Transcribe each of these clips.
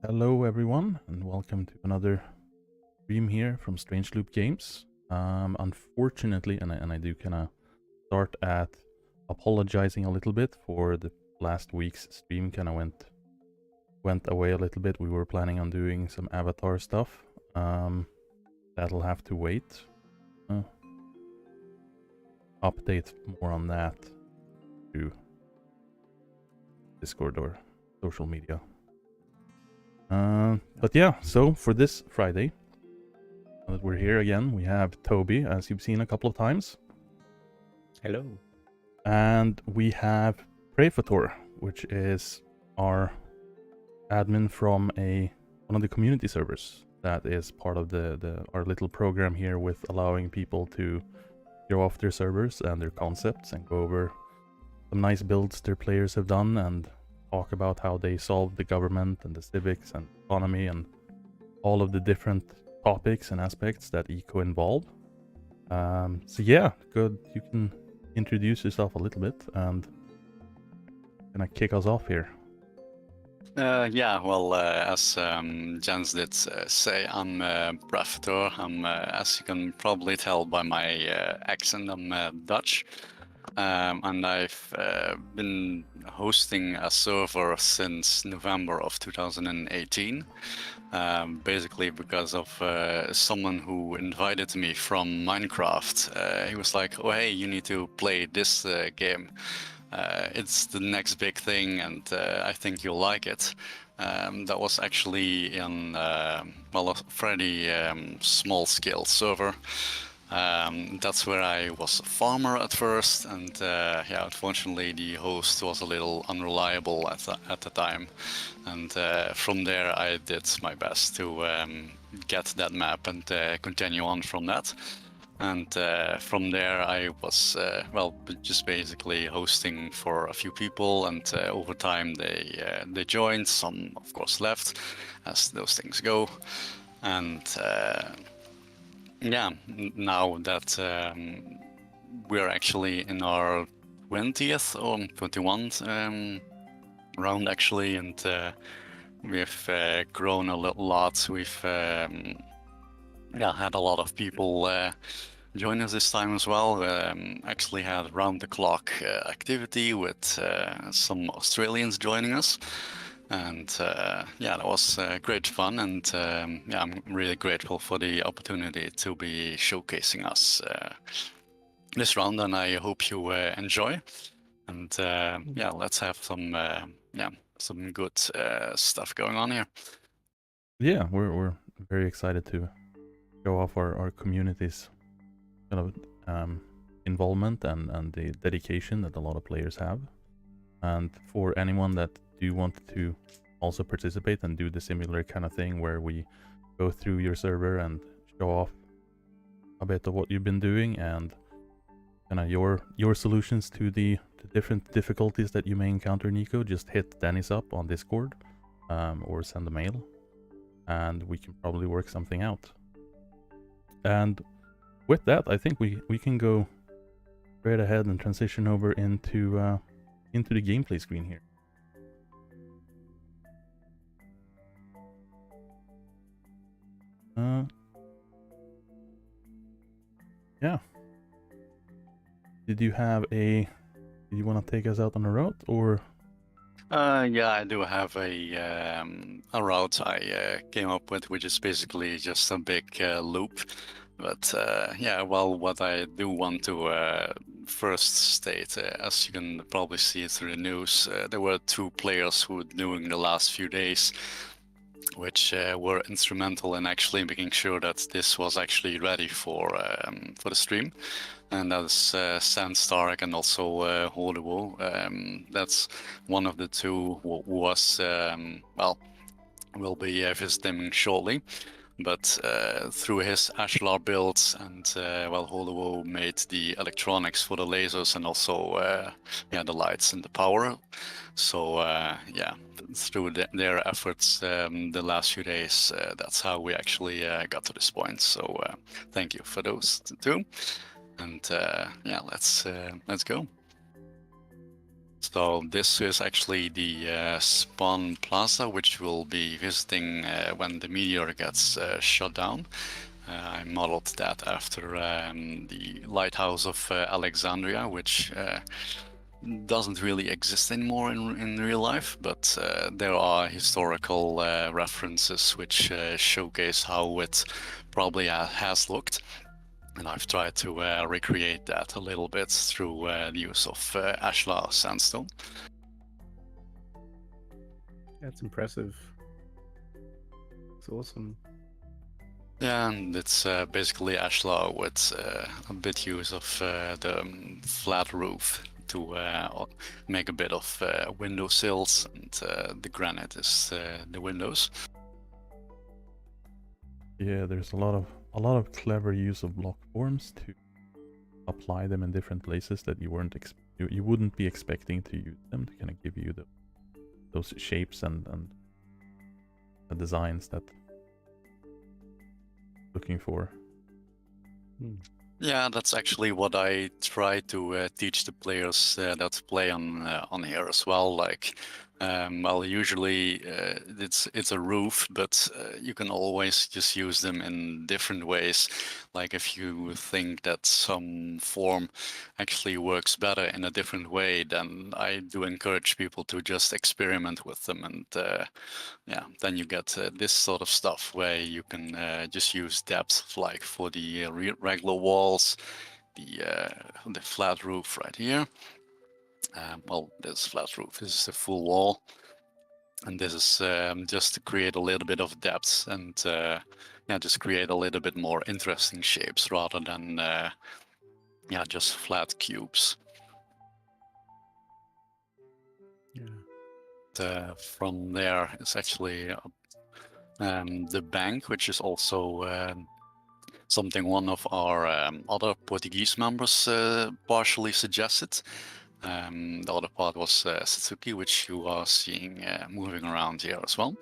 Hello everyone, and welcome to another stream here from Strange Loop Games. Unfortunately, and I do kind of start at apologizing a little bit for the last week's stream. Kind of went away a little bit. We were planning on doing some Avatar stuff. That'll have to wait. Update more on that to Discord or social media. But yeah, so for this Friday, now that we're here again, we have Toby, as you've seen a couple of times. Hello. And we have Prefator, which is our admin from one of the community servers that is part of our little program here with allowing people to show off their servers and their concepts and go over some nice builds their players have done and talk about how they solve the government and the civics and economy and all of the different topics and aspects that eco involve. So yeah, good. You can introduce yourself a little bit and kind of kick us off here. As Jens did say, I'm Brefator. As you can probably tell by my accent, I'm Dutch. And I've been hosting a server since November of 2018, basically because of someone who invited me from Minecraft. He was like, oh hey, you need to play this game. It's the next big thing, and I think you'll like it. That was actually in a fairly small-scale server. That's where I was a farmer at first, and unfortunately the host was a little unreliable at the time. And from there I did my best to get that map and continue on from that. And from there I was just basically hosting for a few people, and over time they joined. Some of course left, as those things go. And now that we're actually in our 20th or 21st round actually, and we've grown a lot. We've had a lot of people join us this time as well. Actually had round-the-clock activity with some Australians joining us. And that was great fun, and I'm really grateful for the opportunity to be showcasing us this round, and I hope you enjoy. And let's have some good stuff going on here. Yeah, we're very excited to show off our community's kind of involvement and the dedication that a lot of players have. And for anyone that do want to also participate and do the similar kind of thing where we go through your server and show off a bit of what you've been doing and kind of your solutions to the different difficulties that you may encounter in eco, just hit Dennis up on Discord or send a mail, and we can probably work something out. And with that, I think we can go straight ahead and transition over into the gameplay screen here. Yeah. Did you want to take us out on a route, or? I do have a route I came up with, which is basically just a big loop. But what I do want to first state, as you can probably see through the news, there were 2 players who during the last few days, which were instrumental in actually making sure that this was actually ready for the stream. And that's Sandstark and also Hordewo. That's one of the 2 who was, will be visiting shortly. But through his Ashlar builds and Hordewo made the electronics for the lasers and also the lights and the power. So through their efforts the last few days, that's how we actually got to this point. So thank you for those 2. And let's go. So this is actually the spawn plaza, which we'll be visiting when the meteor gets shut down. I modeled that after the lighthouse of Alexandria, which doesn't really exist anymore in real life, but there are historical references which showcase how it probably has looked. And I've tried to recreate that a little bit through the use of ashlar sandstone. That's impressive. It's awesome. Yeah, and it's basically ashlar with a bit use of the flat roof to make a bit of window sills, and the granite is the windows. Yeah, there's a lot of clever use of block forms to apply them in different places that you wouldn't be expecting to use them to kind of give you those shapes and the designs that looking for. Yeah, that's actually what I try to teach the players that play on here as well. Like, well, usually it's a roof, but you can always just use them in different ways. Like if you think that some form actually works better in a different way, then I do encourage people to just experiment with them, and yeah, then you get this sort of stuff where you can just use depth, like for the regular walls, the flat roof right here. Well, this flat roof is a full wall, and this is just to create a little bit of depth and yeah, just create a little bit more interesting shapes rather than yeah, just flat cubes. Yeah. From there, it's actually the bank, which is also something one of our other Portuguese members partially suggested. The other part was Satsuki, which you are seeing moving around here as well.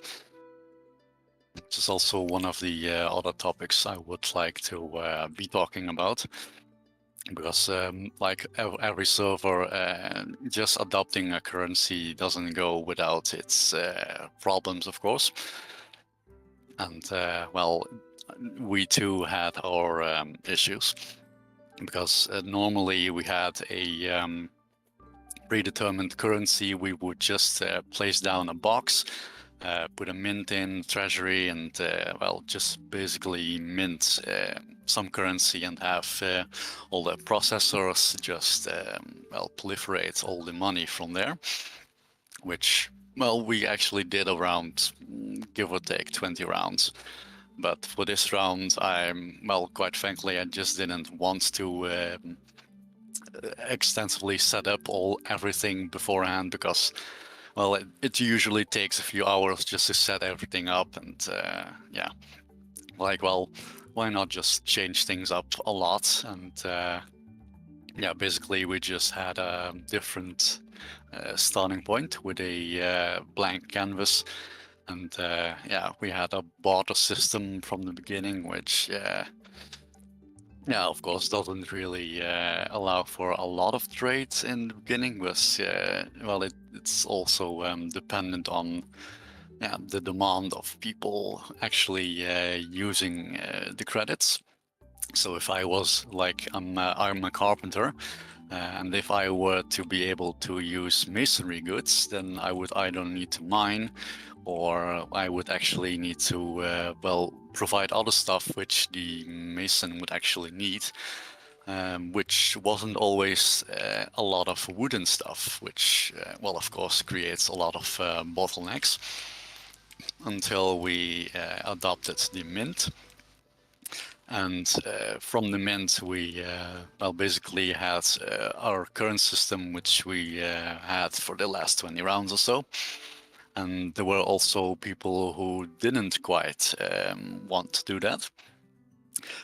Which is also one of the other topics I would like to be talking about. Because like every server, just adopting a currency doesn't go without its problems, of course. And well, we too had our issues, because normally we had a predetermined currency. We would just place down a box, put a mint in treasury, and well, just basically mint some currency and have all the processors just well, proliferate all the money from there, which, well, we actually did around, give or take, 20 rounds. But for this round, well, quite frankly, I just didn't want to extensively set up everything beforehand, because, well, it usually takes a few hours just to set everything up, and yeah, like, well, why not just change things up a lot? And yeah, basically we just had a different starting point with a blank canvas. And yeah, we had a barter system from the beginning, which yeah, of course, doesn't really allow for a lot of trades in the beginning, but well, it's also dependent on, yeah, the demand of people actually using the credits. So if I was like, I'm a carpenter, and if I were to be able to use masonry goods, then I would either need to mine, or I would actually need to, well, provide other stuff which the mason would actually need, which wasn't always a lot of wooden stuff, which, well, of course, creates a lot of bottlenecks, until we adopted the mint. And from the mint, we well, basically had our current system, which we had for the last 20 rounds or so. And there were also people who didn't quite want to do that,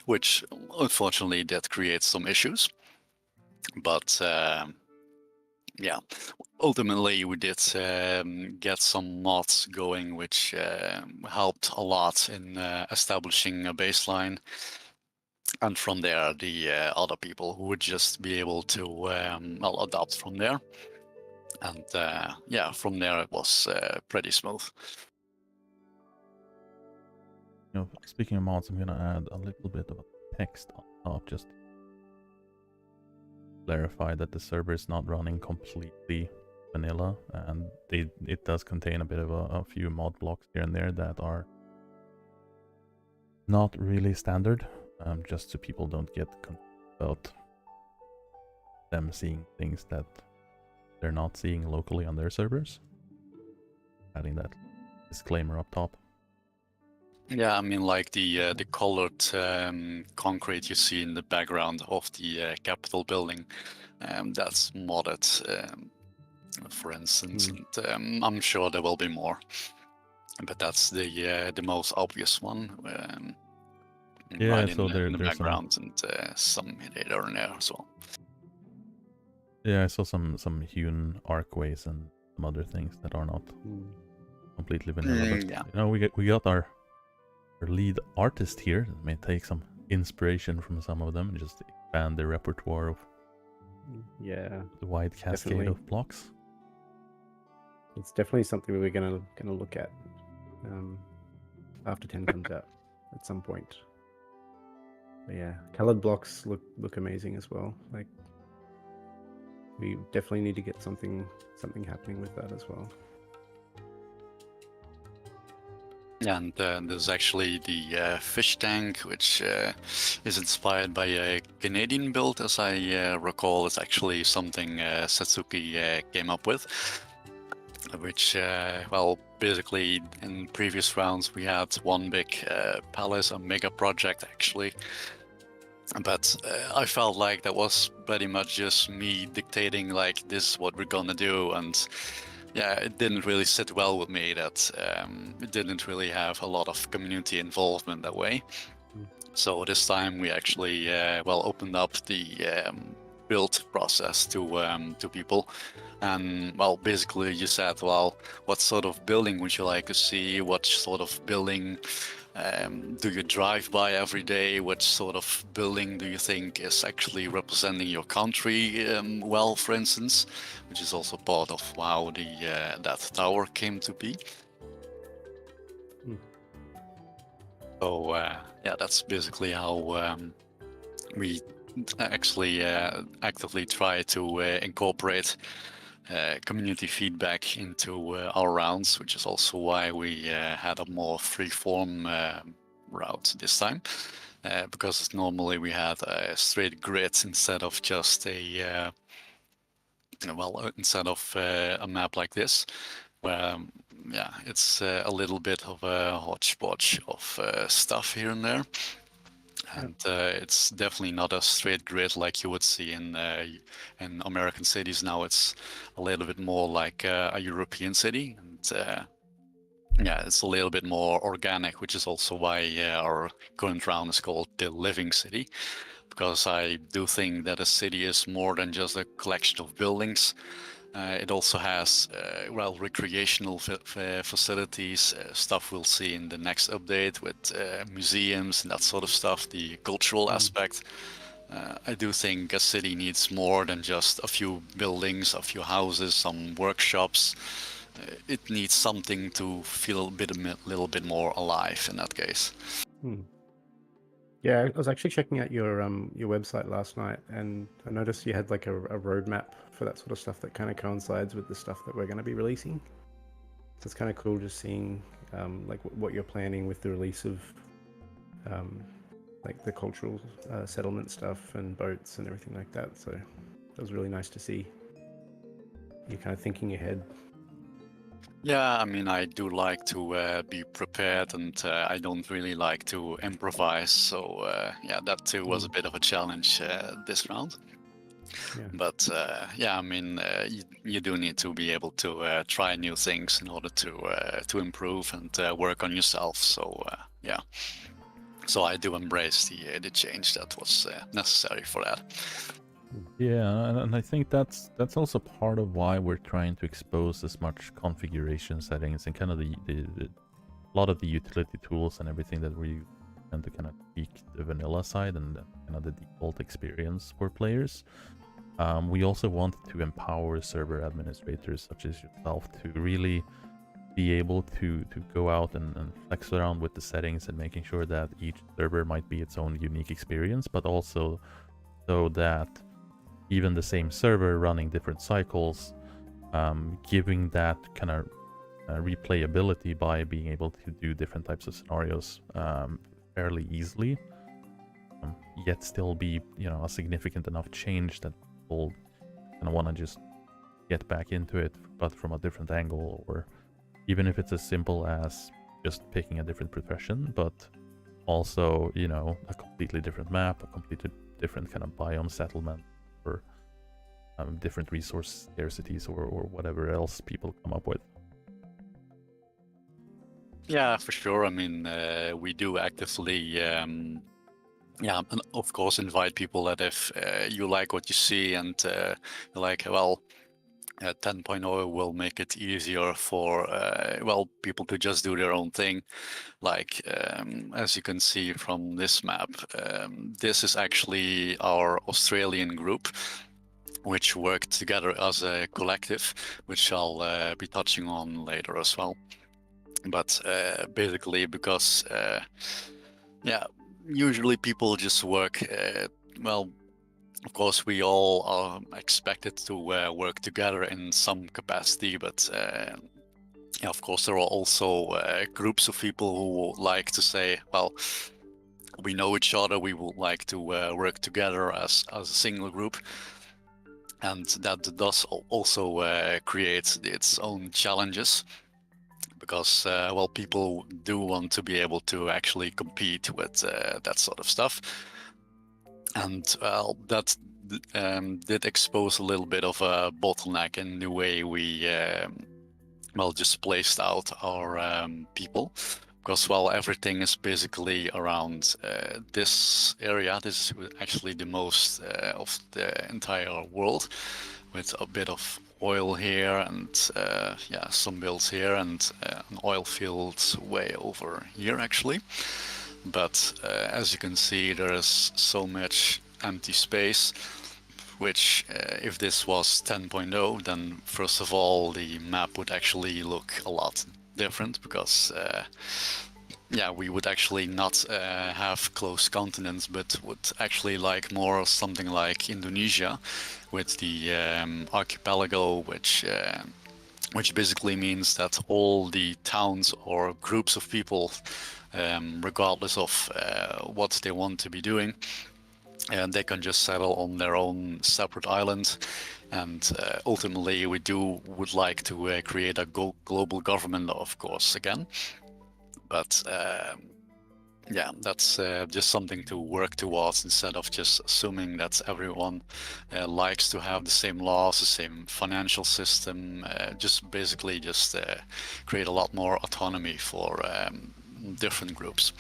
which unfortunately did create some issues. But yeah, ultimately we did get some mods going, which helped a lot in establishing a baseline. And from there, the other people who would just be able to well, adopt from there. And yeah, from there it was pretty smooth. You know, speaking of mods, I'm gonna add a little bit of text on top just to clarify that the server is not running completely vanilla, and it does contain a bit of a few mod blocks here and there that are not really standard, just so people don't get confused about them seeing things that they're not seeing locally on their servers. Adding that disclaimer up top. Yeah, I mean, like the colored concrete you see in the background of the Capitol building, that's modded, for instance, and I'm sure there will be more, but that's the most obvious one. Yeah, right so in the there's background, and some later in there as well. Yeah, I saw some hewn archways and some other things that are not completely vanilla. But Yeah. you know, we got our lead artist here. May take some inspiration from some of them and just expand the repertoire of Yeah, the wide cascade definitely. of blocks. It's definitely something we're gonna look at after 10 comes out at some point. But yeah, colored blocks look amazing as well. Like, we definitely need to get something happening with that as well. And there's actually the fish tank, which is inspired by a Canadian build, as I recall. It's actually something Satsuki came up with, which, well, basically in previous rounds we had one big palace, a mega project actually. But I felt like that was pretty much just me dictating, like, this is what we're gonna do, and yeah, it didn't really sit well with me that it didn't really have a lot of community involvement that way. So this time we actually, well, opened up the build process to people. And, well, basically you said, well, what sort of building would you like to see? What sort of building do you drive by every day? Which sort of building do you think is actually representing your country well, for instance? Which is also part of how that tower came to be. So yeah, that's basically how we actually actively try to incorporate community feedback into our rounds, which is also why we had a more free-form route this time, because normally we had a straight grid instead of just a well, instead of a map like this, where yeah, it's a little bit of a hodgepodge of stuff here and there. And it's definitely not a straight grid like you would see in American cities now. It's a little bit more like a European city, and yeah, it's a little bit more organic, which is also why our current round is called the Living City, because I do think that a city is more than just a collection of buildings. It also has, well, recreational facilities, stuff we'll see in the next update with museums and that sort of stuff, the cultural aspect. I do think a city needs more than just a few buildings, a few houses, some workshops. It needs something to feel a little bit more alive in that case. Yeah, I was actually checking out your website last night, and I noticed you had like a roadmap for that sort of stuff that kind of coincides with the stuff that we're going to be releasing. So it's kind of cool just seeing like what you're planning with the release of like the cultural settlement stuff and boats and everything like that. So it was really nice to see you kind of thinking ahead. Yeah, I mean, I do like to be prepared, and I don't really like to improvise. So yeah, that too was a bit of a challenge this round. Yeah. But yeah, I mean, you do need to be able to try new things in order to improve and work on yourself. So yeah, so I do embrace the change that was necessary for that. Yeah, and I think that's also part of why we're trying to expose as much configuration settings and kind of the a lot of the utility tools and everything that we tend to kind of tweak the vanilla side and kind of the default experience for players. We also want to empower server administrators such as yourself to really be able to go out and flex around with the settings and making sure that each server might be its own unique experience, but also so that even the same server running different cycles, giving that kind of replayability by being able to do different types of scenarios fairly easily, yet still be, you know, a significant enough change that people kind of want to just get back into it, but from a different angle, or even if it's as simple as just picking a different profession, but also, you know, a completely different map, a completely different kind of biome settlement, or different resource scarcities, or whatever else people come up with. Yeah, for sure. I mean, we do actively, yeah, and of course, invite people that if you like what you see and you're like, well, 10.0 will make it easier for, well, people to just do their own thing. Like, as you can see from this map, this is actually our Australian group, which work together as a collective, which I'll be touching on later as well. But basically, because yeah, usually people just work. Well, of course, we all are expected to work together in some capacity, but yeah, of course, there are also groups of people who like to say, well, we know each other. We would like to work together as a single group. And that does also create its own challenges, because well, people do want to be able to actually compete with that sort of stuff, and well, that did expose a little bit of a bottleneck in the way we well, just placed out our people, because well, everything is basically around this area. This is actually the most of the entire world, with a bit of oil here and yeah, some builds here and an oil field way over here actually. But as you can see, there is so much empty space, which if this was 10.0, then first of all the map would actually look a lot different, because yeah, we would actually not have close continents, but would actually like more something like Indonesia, with the archipelago, which basically means that all the towns or groups of people, regardless of what they want to be doing, and they can just settle on their own separate island. And ultimately, we would like to create a global government, of course, again. But yeah, that's just something to work towards, instead of just assuming that everyone likes to have the same laws, the same financial system. Just basically just create a lot more autonomy for different groups,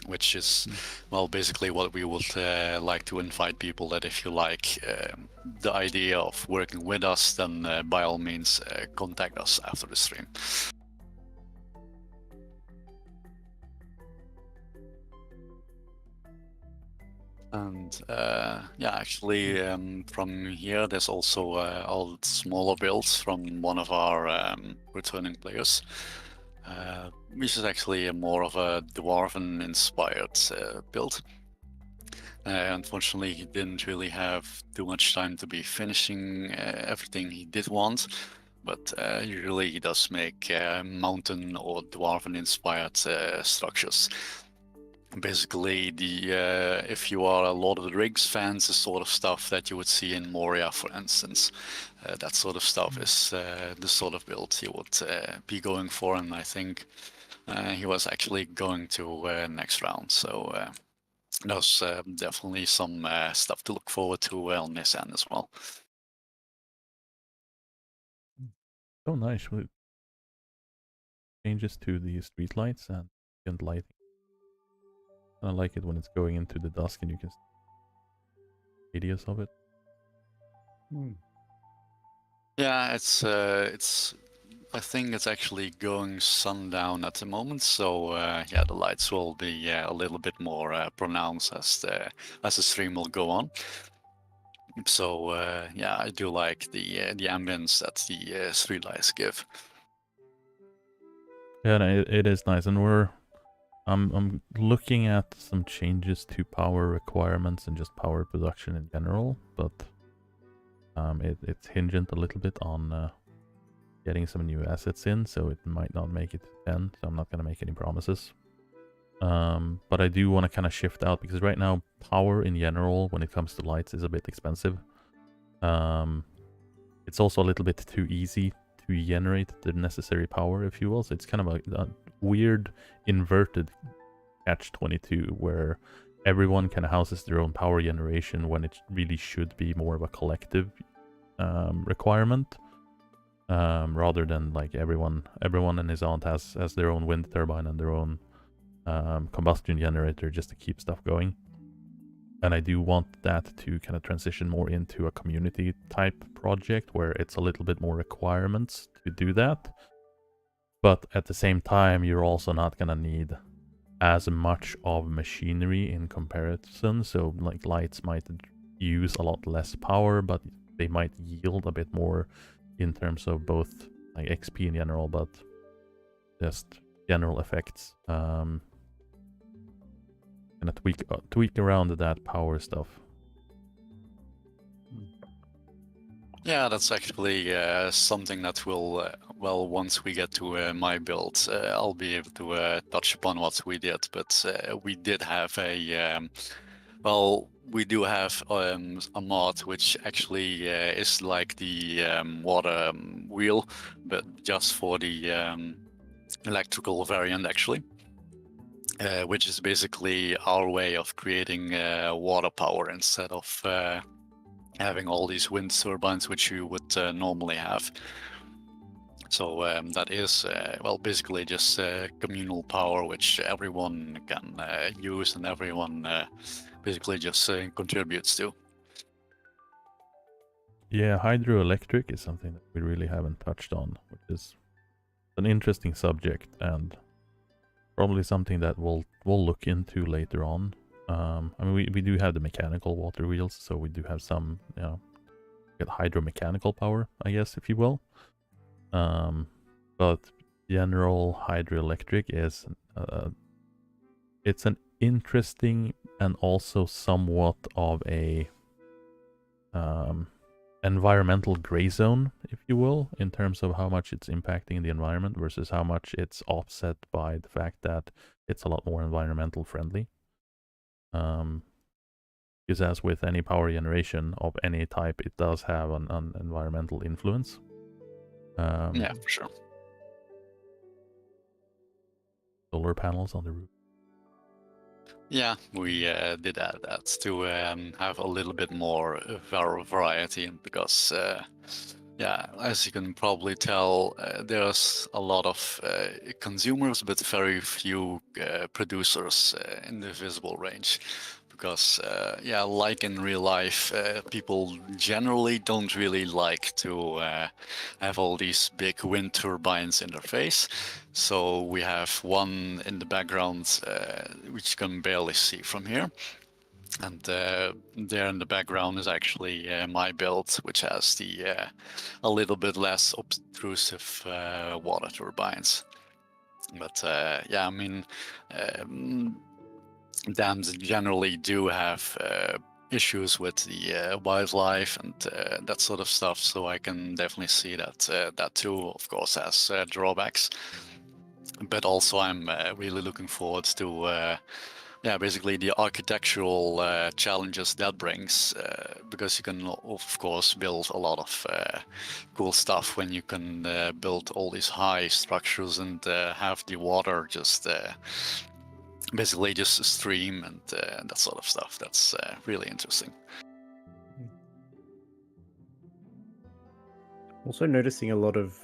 which is, well, basically what we would like to invite people, that if you like the idea of working with us, then by all means contact us after the stream. And yeah, actually from here there's also all smaller builds from one of our returning players, which is actually more of a dwarven inspired build. Unfortunately, he didn't really have too much time to be finishing everything he did want, but usually he does make mountain or dwarven inspired structures. Basically, the if you are a Lord of the Rings fans, the sort of stuff that you would see in Moria, for instance, that sort of stuff is the sort of build he would be going for, and I think he was actually going to next round. So there's definitely some stuff to look forward to on this end as well. So nice with changes to the street lights and lighting. I like it when it's going into the dusk and you can see radius of it. Yeah, it's I think it's actually going sundown at the moment, so yeah, the lights will be a little bit more pronounced as the stream will go on. So yeah, I do like the ambience that the streetlights give. Yeah, no, it is nice, and I'm looking at some changes to power requirements and just power production in general, but it's hinging a little bit on getting some new assets in, so it might not make it to 10, so I'm not gonna make any promises. But I do want to kind of shift out, because right now power in general when it comes to lights is a bit expensive. It's also a little bit too easy to generate the necessary power, if you will. So it's kind of a weird inverted catch-22 where everyone kind of houses their own power generation when it really should be more of a collective requirement, rather than like everyone in his aunt has their own wind turbine and their own combustion generator just to keep stuff going. And I do want that to kind of transition more into a community type project where it's a little bit more requirements to do that. But at the same time, you're also not going to need as much of machinery in comparison. So like lights might use a lot less power, but they might yield a bit more in terms of both like XP in general, but just general effects. Gonna tweak around that power stuff. Yeah, that's actually something that will, well, once we get to my build, I'll be able to touch upon what we did. But we did have a, well, we do have a mod which actually is like the water wheel, but just for the electrical variant, actually. Which is basically our way of creating water power instead of having all these wind turbines which you would normally have. So that is, well, basically just communal power which everyone can use and everyone basically just contributes to. Yeah, hydroelectric is something that we really haven't touched on, which is an interesting subject and probably something that we'll look into later on. I mean, we do have the mechanical water wheels, so we do have some, you know, get hydromechanical power, I guess, if you will. But general hydroelectric is it's an interesting and also somewhat of a environmental gray zone, if you will, in terms of how much it's impacting the environment versus how much it's offset by the fact that it's a lot more environmental friendly. Because as with any power generation of any type, it does have an environmental influence. Yeah, for sure. Solar panels on the roof. Yeah, we did add that to have a little bit more variety, because yeah, as you can probably tell, there's a lot of consumers, but very few producers in the visible range. Because, yeah, like in real life, people generally don't really like to have all these big wind turbines in their face. So we have one in the background, which you can barely see from here. And there in the background is actually my build, which has the a little bit less obtrusive water turbines. But yeah, I mean, dams generally do have issues with the wildlife and that sort of stuff, so I can definitely see that that too, of course, has drawbacks. But also I'm really looking forward to yeah, basically the architectural challenges that brings, because you can, of course, build a lot of cool stuff when you can build all these high structures and have the water just basically just stream and that sort of stuff. That's really interesting. Also noticing a lot of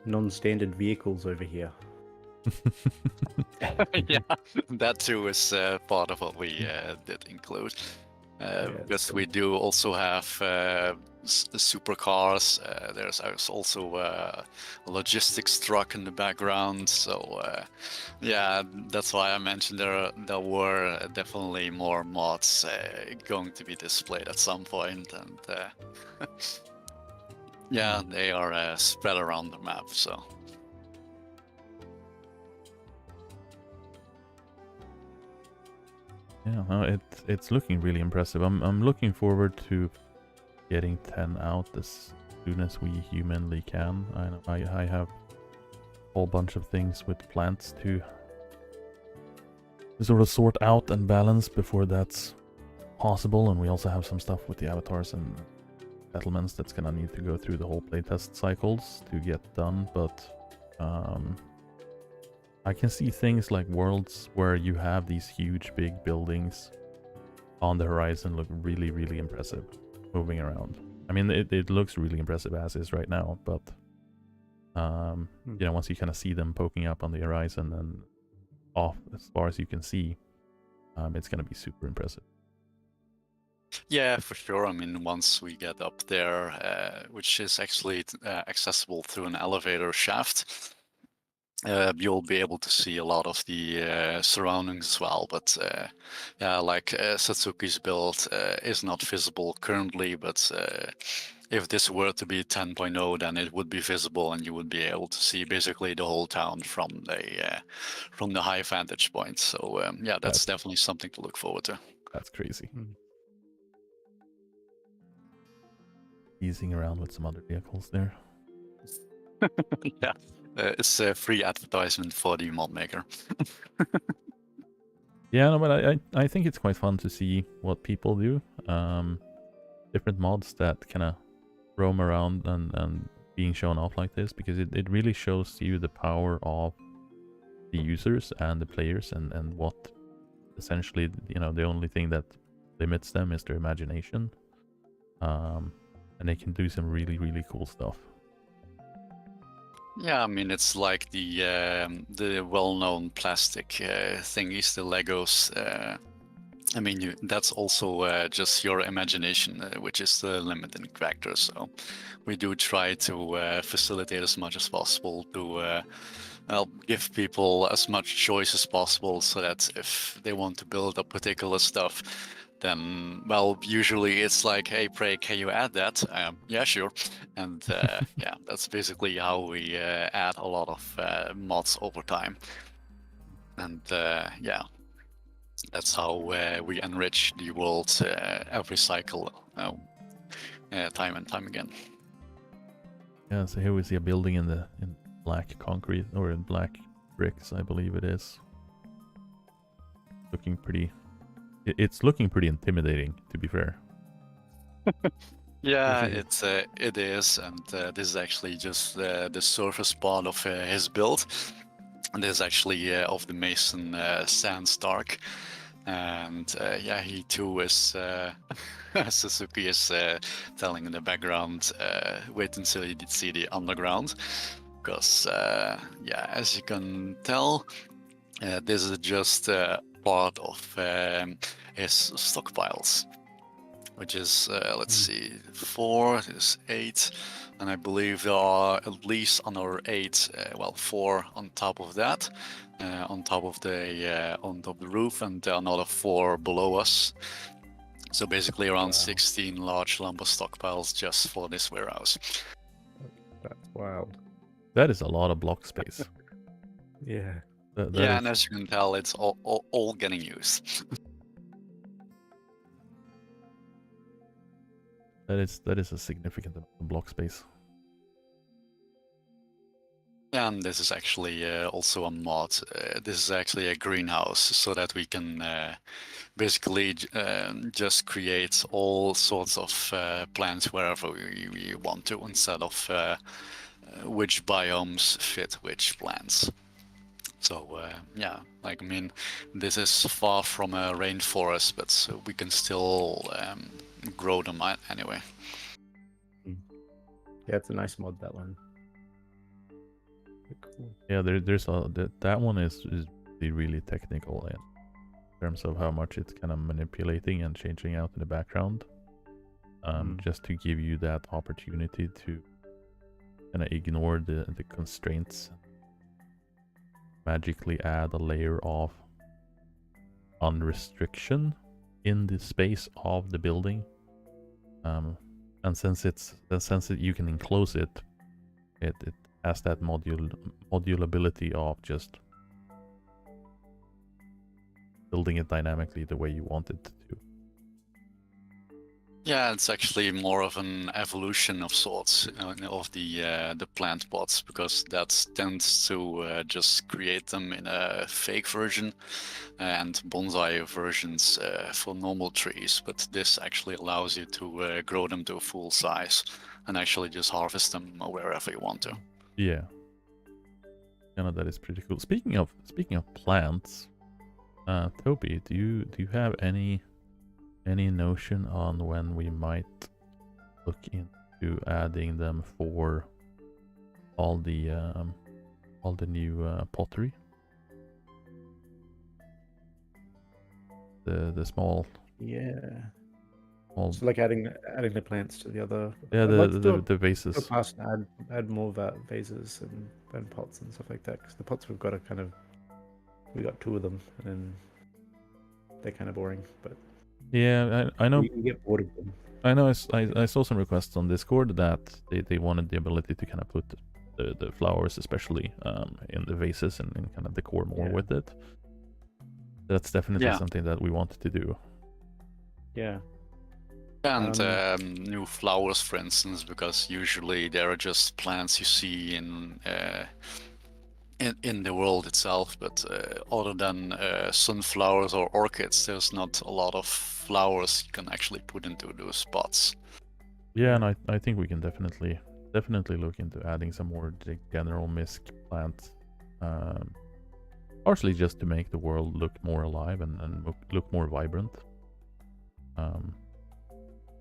non-standard vehicles over here. Yeah, that too is part of what we did include. Because we do also have supercars. There's also a logistics truck in the background. So yeah, that's why I mentioned there were definitely more mods going to be displayed at some point, and yeah, they are spread around the map. So. Yeah, no, it's looking really impressive. I'm looking forward to getting 10 out as soon as we humanly can. I have a whole bunch of things with plants to sort of sort out and balance before that's possible, and we also have some stuff with the avatars and settlements that's gonna need to go through the whole playtest cycles to get done, but I can see things like worlds where you have these huge big buildings on the horizon look really, really impressive moving around. I mean, it looks really impressive as is right now, but you know, once you kind of see them poking up on the horizon and off as far as you can see, it's gonna be super impressive. Yeah, for sure. I mean, once we get up there, which is actually accessible through an elevator shaft, you'll be able to see a lot of the surroundings as well. But yeah, like Satsuki's build is not visible currently, but if this were to be 10.0, then it would be visible, and you would be able to see basically the whole town from the high vantage point. So yeah, that's definitely something to look forward to. That's crazy. Easing around with some other vehicles there. Yeah, it's a free advertisement for the mod maker. Yeah, no, but I think it's quite fun to see what people do. Different mods that kind of roam around and being shown off like this, because it really shows you the power of the users and the players, and what essentially, you know, the only thing that limits them is their imagination. And they can do some really, really cool stuff. Yeah, I mean, it's like the well-known plastic thingies, the Legos. I mean, that's also just your imagination, which is the limiting factor. So we do try to facilitate as much as possible to give people as much choice as possible, so that if they want to build a particular stuff, then, well, usually it's like, hey, Prey, can you add that? Yeah, sure. And yeah, that's basically how we add a lot of mods over time. And yeah, that's how we enrich the world every cycle, time and time again. Yeah, so here we see a building in black concrete, or in black bricks, I believe it is. Looking pretty... It's looking pretty intimidating, to be fair. Yeah, it is, and this is actually just the surface part of his build. And this is actually of the Mason Sandstark, and yeah, he too is Suzuki is telling in the background, wait until you see the underground, because yeah, as you can tell, this is just part of his stockpiles, which is, let's see, 4 is 8, and I believe there are at least another 8, well, 4 on top of that, on top of the roof, and another 4 below us. So basically around 16 large lumber stockpiles just for this warehouse. That's wild. That is a lot of block space. Yeah. Yeah, and as you can tell, it's all getting used. That is a significant amount of block space. And this is actually also a mod. This is actually a greenhouse, so that we can basically just create all sorts of plants wherever we want to, instead of which biomes fit which plants. So yeah, like, I mean, this is far from a rainforest, but we can still grow them anyway. Yeah, it's a nice mod, that one. Cool. Yeah, there's that one is really technical, and terms of how much it's kind of manipulating and changing out in the background. Just to give you that opportunity to kind of ignore the constraints, magically add a layer of unrestriction in the space of the building. And since you can enclose it, it has that modulability of just building it dynamically the way you want it to. Yeah, it's actually more of an evolution of sorts of the plant pots, because that tends to just create them in a fake version and bonsai versions for normal trees. But this actually allows you to grow them to full size and actually just harvest them wherever you want to. Yeah, that is pretty cool. Speaking of plants, Toby, do you have any notion on when we might look into adding them for all the new pottery? The small. Yeah. Small, So like adding the plants to the other. yeah, I'd like to do the vases. go past and add more vases and pots and stuff like that. Because the pots we've got we got 2 of them, and then they're kind of boring. But yeah, I know. You get bored of them. I know. I saw some requests on Discord that they wanted the ability to kind of put the flowers, especially in the vases, and kind of decor more with it. That's definitely something that we wanted to do. Yeah. And new flowers, for instance, because usually there are just plants you see in the world itself, but other than sunflowers or orchids, there's not a lot of flowers you can actually put into those pots. Yeah, and I think we can definitely look into adding some more general misc plants, partially just to make the world look more alive and look more vibrant.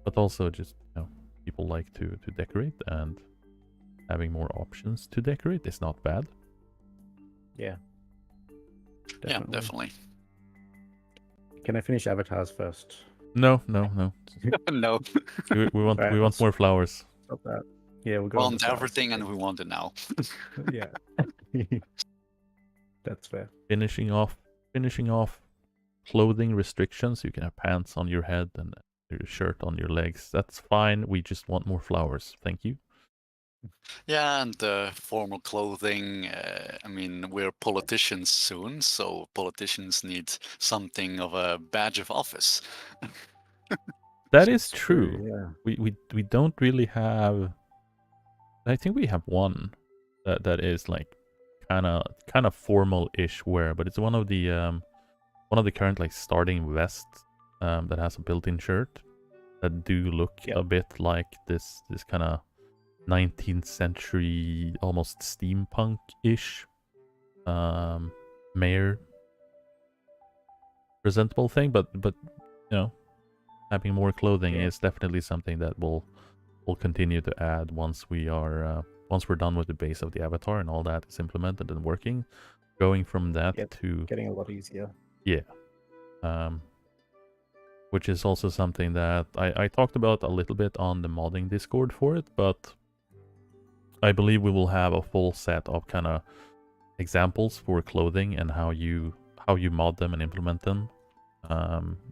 But also just, people like to decorate, and having more options to decorate is not bad. Yeah. Yeah, definitely. Can I finish avatars first? No. No. we want more flowers. Stop that. Yeah, we'll go. Want everything, and we want it now. Yeah. That's fair. Finishing off clothing restrictions. You can have pants on your head and your shirt on your legs. That's fine. We just want more flowers. Thank you. Yeah, and formal clothing. I mean, we're politicians soon, so politicians need something of a badge of office. That is true. Yeah. We don't really have. I think we have one that is like kind of formal-ish wear, but it's one of the current like starting vests that has a built-in shirt that do look a bit like this kind of 19th century, almost steampunk-ish mayor presentable thing, but having more clothing is definitely something that we'll continue to add once we're done with the base of the avatar and all that is implemented and working. Going from that to getting a lot easier. Yeah. Which is also something that I talked about a little bit on the modding Discord for it, but I believe we will have a full set of kind of examples for clothing and how you mod them and implement them,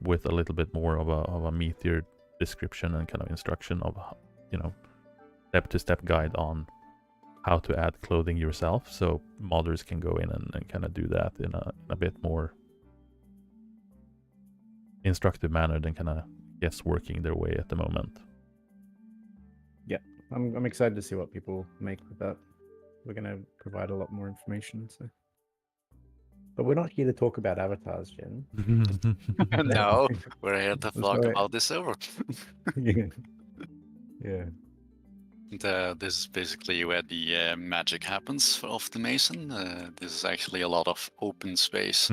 with a little bit more of a meatier description and kind of instruction of, step-to-step guide on how to add clothing yourself, so modders can go in and kind of do that in a bit more instructive manner than kind of working their way at the moment. Yeah, I'm excited to see what people make with that. We're going to provide a lot more information. So, but we're not here to talk about avatars, Jen. No, we're here to talk about this over. Yeah. This is basically where the magic happens of the Mason. This is actually a lot of open space.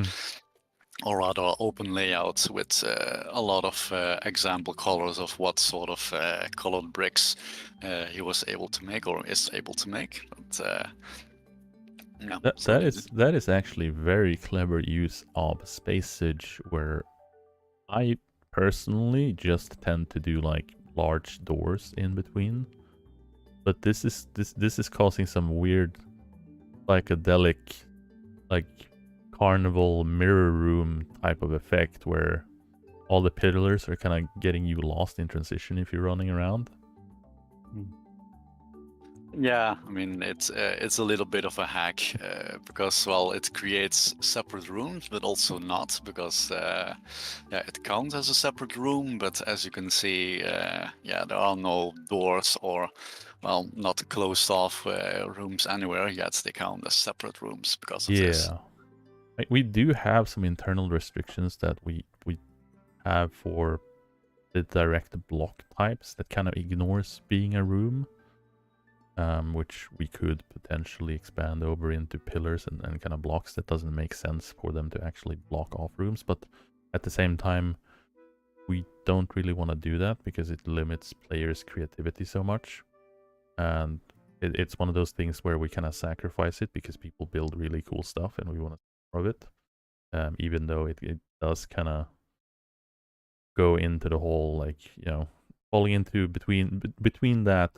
Or rather open layouts with a lot of example colors of what sort of colored bricks he was able to make or is able to make. But Yeah, That so that is actually very clever use of spacage, where I personally just tend to do like large doors in between. But this is causing some weird psychedelic, like carnival mirror room type of effect where all the pillars are kind of getting you lost in transition if you're running around. yeah, I mean it's a little bit of a hack because well it creates separate rooms, but also not because yeah it counts as a separate room, but as you can see, yeah there are no doors or well not closed off rooms anywhere yet. They count as separate rooms because of this. Yeah, we do have some internal restrictions that we have for the direct block types that kind of ignores being a room. Which we could potentially expand over into pillars and kind of blocks that doesn't make sense for them to actually block off rooms. But at the same time, we don't really want to do that because it limits players' creativity so much. And it's one of those things where we kind of sacrifice it because people build really cool stuff and we want to see more of it. Even though it does kind of go into the whole, like, falling into between that,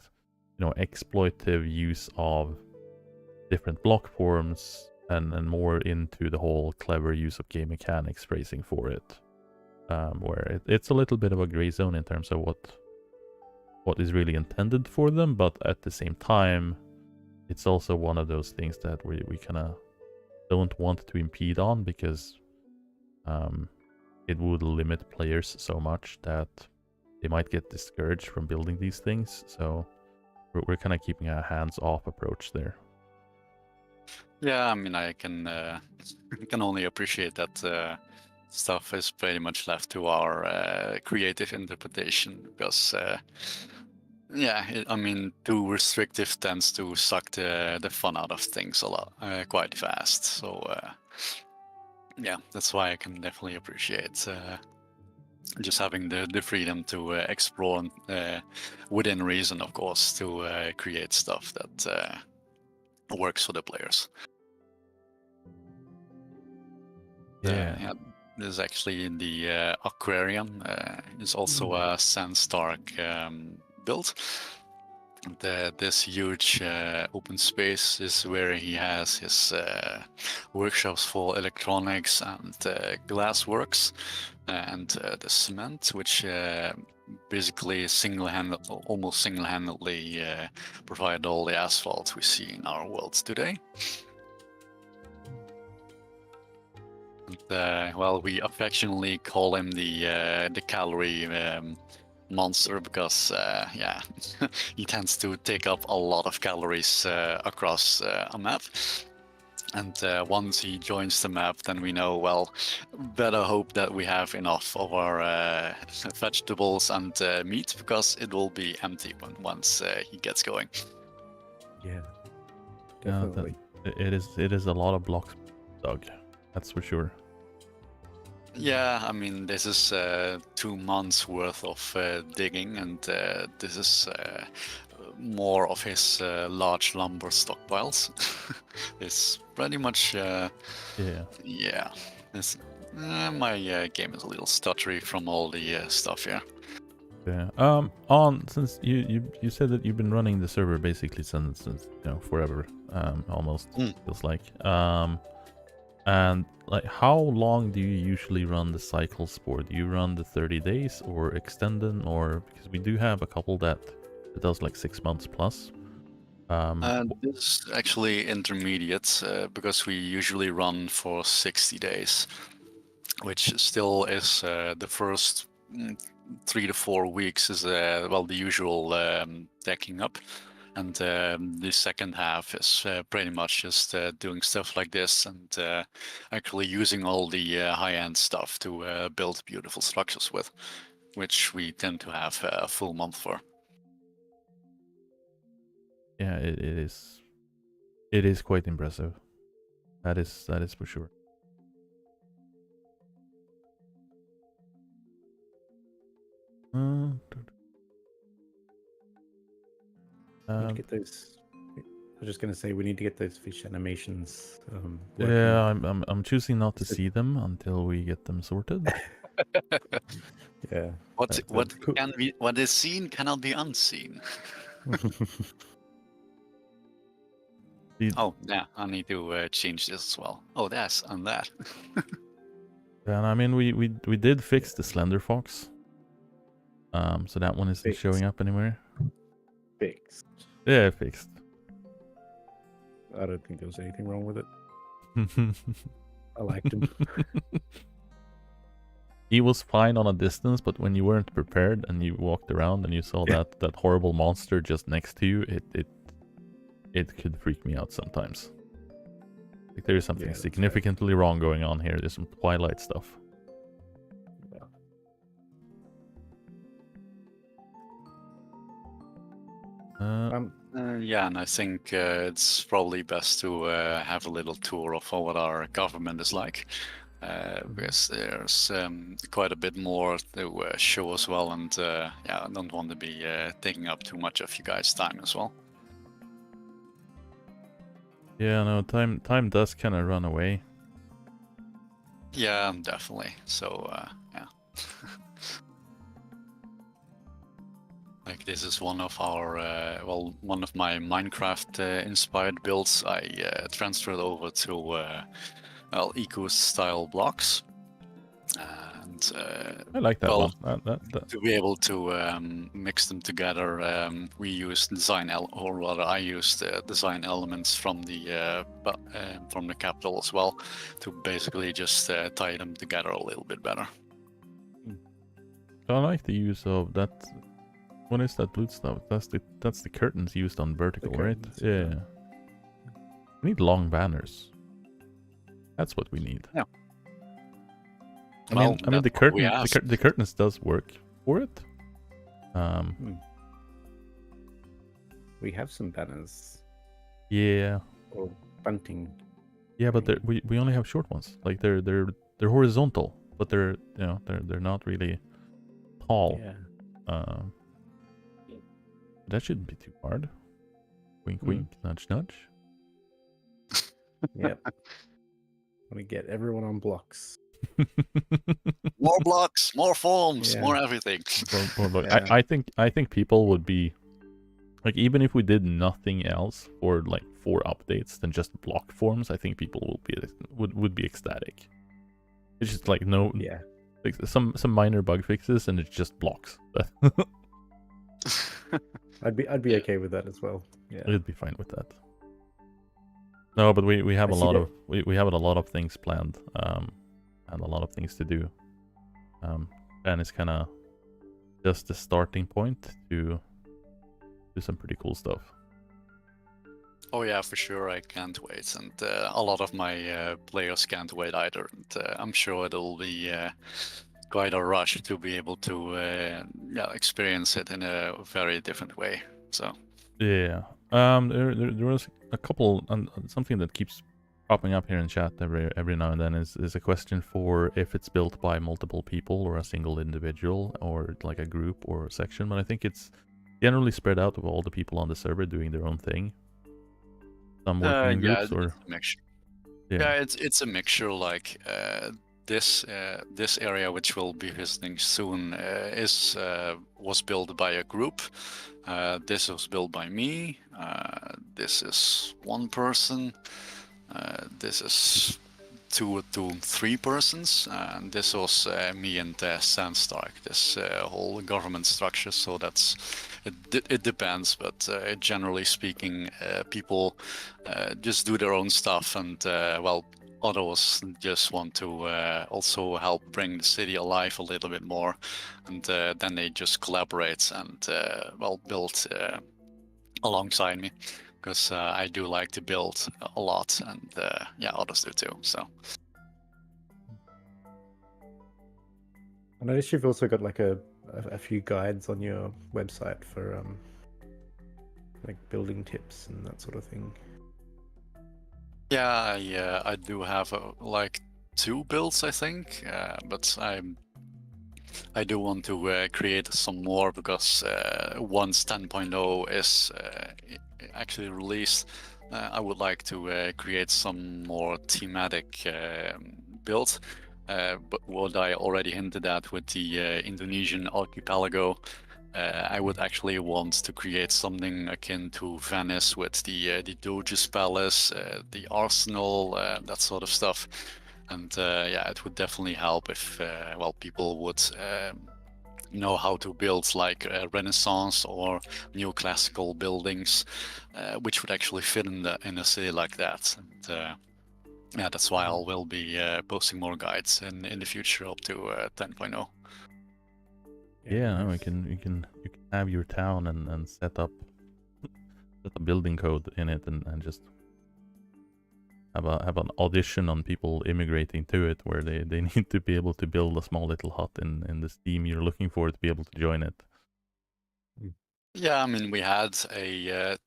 exploitive use of different block forms and more into the whole clever use of game mechanics phrasing for it, where it's a little bit of a gray zone in terms of what is really intended for them, but at the same time, it's also one of those things that we kind of don't want to impede on because it would limit players so much that they might get discouraged from building these things. So we're kind of keeping a hands-off approach there. Yeah, I mean I can can only appreciate that stuff is pretty much left to our creative interpretation because yeah, I mean too restrictive tends to suck the fun out of things a lot quite fast. So yeah, that's why I can definitely appreciate just having the freedom to explore within reason, of course, to create stuff that works for the players. Yeah. Yeah, there's actually the aquarium. Is also a Sandstark build. This huge open space is where he has his workshops for electronics and glassworks and the cement, which basically almost single-handedly provide all the asphalt we see in our world today. And, well, we affectionately call him the calorie monster because yeah, he tends to take up a lot of calories across a map. And once he joins the map, then we know, well, better hope that we have enough of our vegetables and meat because it will be empty once he gets going. Yeah, Yeah, definitely. it is a lot of blocks dug. That's for sure. Yeah, I mean, this is 2 months worth of digging, and this is more of his large lumber stockpiles. It's pretty much, Yeah. yeah. It's, my game is a little stuttery from all the stuff here. Yeah. Since you said that you've been running the server basically since forever, almost feels like. And like, how long do you usually run the cycles for? Do you run the 30 days or extend them, or because we do have a couple that it does like 6 months plus. This is actually intermediate because we usually run for 60 days, which still is the first 3 to 4 weeks is well the usual decking up, and the second half is pretty much just doing stuff like this and actually using all the high-end stuff to build beautiful structures with, which we tend to have a full month for. Yeah, it is. It is quite impressive. That is for sure. Need to get those was just gonna say we need to get those fish animations. Working. Yeah, I'm choosing not to see them until we get them sorted. Yeah. What is seen cannot be unseen. Oh, yeah, I need to change this as well. Oh, that's and that. And I mean, we did fix the Slender Fox. So that one isn't Fixed. showing up anywhere. Fixed. Yeah, fixed. I don't think there was anything wrong with it. I liked him. He was fine on a distance, but when you weren't prepared and you walked around and you saw that horrible monster just next to you, it could freak me out sometimes. Like there is something significantly wrong going on here. There's some Twilight stuff. Yeah, and I think it's probably best to have a little tour of what our government is like, because there's quite a bit more to show as well, and yeah, I don't want to be taking up too much of you guys' time as well. Yeah, no, time does kind of run away. Yeah, definitely. So yeah. Like this is one of our, one of my Minecraft inspired builds. I transferred over to eco-style blocks, and I like that one. To be able to mix them together, we used I used design elements from the capital as well, to basically just tie them together a little bit better. I like the use of that. What is that blue stuff? That's the curtains used on vertical, curtains, right? Yeah. We need long banners. That's what we need. Yeah. I mean the curtains does work for it. We have some banners. Yeah. Or bunting. Yeah, but we only have short ones. Like they're horizontal, but they're not really tall. Yeah. That shouldn't be too hard. Wink, wink, nudge, nudge. Yep. Want to get everyone on blocks. More blocks, more forms, more everything. Yeah. I think people would be like, even if we did nothing else for like 4 updates than just block forms, I think people would be ecstatic. It's just like like some minor bug fixes and it's just blocks. I'd be okay with that as well. Yeah, I'd be fine with that. No, but we have a lot of we have a lot of things planned, and a lot of things to do, and it's kind of just the starting point to do some pretty cool stuff. Oh yeah, for sure, I can't wait, and a lot of my players can't wait either, and I'm sure it'll be quite a rush to be able to experience it in a very different way. So yeah, there was a couple, and something that keeps popping up here in chat every now and then is a question for if it's built by multiple people or a single individual or like a group or a section. But I think it's generally spread out of all the people on the server doing their own thing. Some working in groups, or it's a mixture. Yeah, it's a mixture. Like this area, which we'll be visiting soon, was built by a group. This was built by me. This is one person. This is 2 to 3 persons, and this was me and Sandstark. This whole government structure. So that's it depends, but generally speaking, people just do their own stuff, and others just want to also help bring the city alive a little bit more, and then they just collaborate and build alongside me, because I do like to build a lot, and others do too. So I noticed you've also got like a few guides on your website for like building tips and that sort of thing. Yeah, I do have like 2 builds, I think, but I do want to create some more, because once 10.0 is actually released, I would like to create some more thematic build. But what I already hinted at with the Indonesian archipelago, I would actually want to create something akin to Venice with the Doge's Palace, the Arsenal, that sort of stuff. And yeah, it would definitely help if well, people would know how to build like Renaissance or neoclassical buildings, which would actually fit in a city like that. And yeah, that's why I will be posting more guides in the future up to 10.0. Yeah, no, nice. you can have your town and set a building code in it and just have an audition on people immigrating to it where they need to be able to build a small little hut in the Steam you're looking for to be able to join it. Yeah, I mean, we had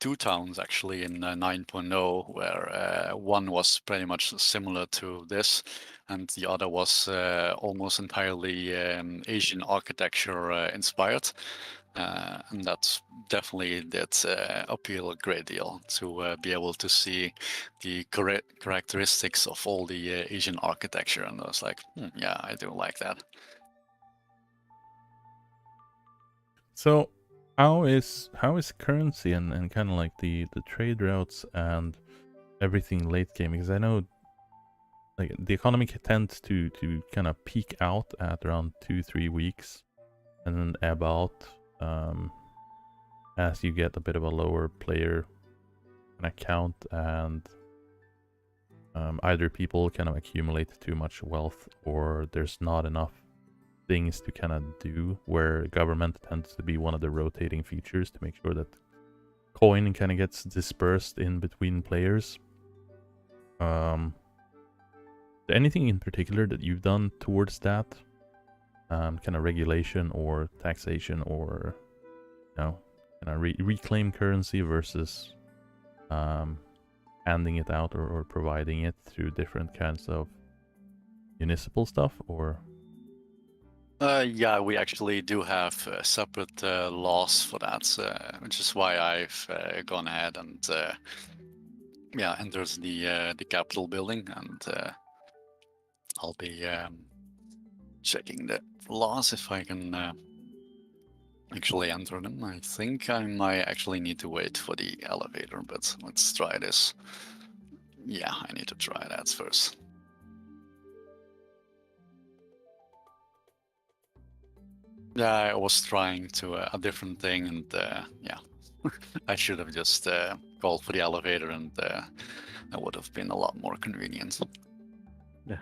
two towns actually in 9.0 where one was pretty much similar to this, and the other was almost entirely Asian architecture inspired. And that definitely did appeal a great deal to be able to see the correct characteristics of all the Asian architecture. And I was like, yeah, I do like that. So how is currency and kind of like the trade routes and everything late game? Because I know like the economy tends to kind of peak out at around 2-3 weeks and then ebb out as you get a bit of a lower player count and either people kind of accumulate too much wealth or there's not enough things to kind of do, where government tends to be one of the rotating features to make sure that coin kind of gets dispersed in between players. Anything in particular that you've done towards that kind of regulation or taxation, or you know, kind of reclaim currency versus handing it out or providing it through different kinds of municipal stuff? Or yeah, we actually do have separate laws for that, which is why I've gone ahead and yeah, entered the Capitol building, and I'll be checking the laws if I can actually enter them. I think I might actually need to wait for the elevator, but let's try this. Yeah, I need to try that first. Yeah, I was trying to a different thing, and yeah, I should have just called for the elevator, and that would have been a lot more convenient. Yeah.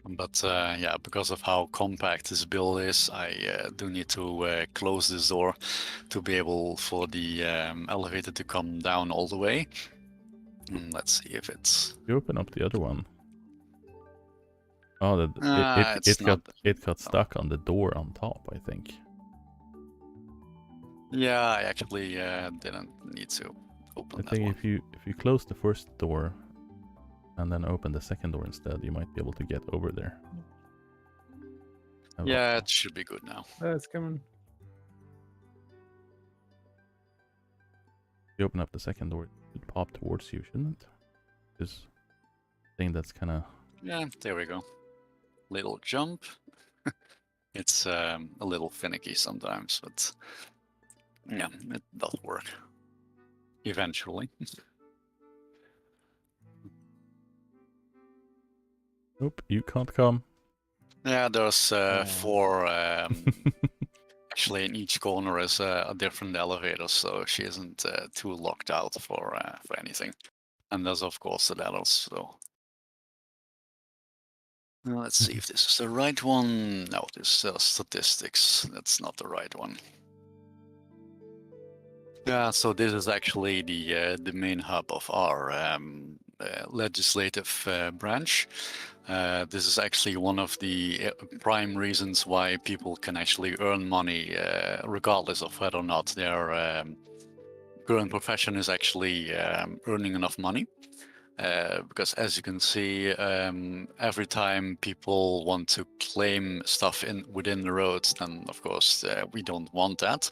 But yeah, because of how compact this build is, I do need to close this door to be able for the elevator to come down all the way. And let's see if it's. you open up the other one. Oh, It's not. it got stuck on the door on top, I think. Yeah, I actually didn't need to open I that think one. if you close the first door and then open the second door instead, you might be able to get over there. Yeah, it should be good now. Oh, it's coming. If you open up the second door, it should pop towards you, shouldn't it? This thing that's kind of... Yeah, there we go. Little jump. It's a little finicky sometimes, but yeah, it does work. Eventually. Nope, you can't come. Yeah, there's 4. Actually, in each corner is a different elevator, so she isn't too locked out for anything. And there's of course the ladders. So let's see if this is the right one. No, this is statistics. That's not the right one. Yeah, so this is actually the main hub of our legislative branch. This is actually one of the prime reasons why people can actually earn money, regardless of whether or not their current profession is actually earning enough money. because as you can see, every time people want to claim stuff within the roads, then of course we don't want that.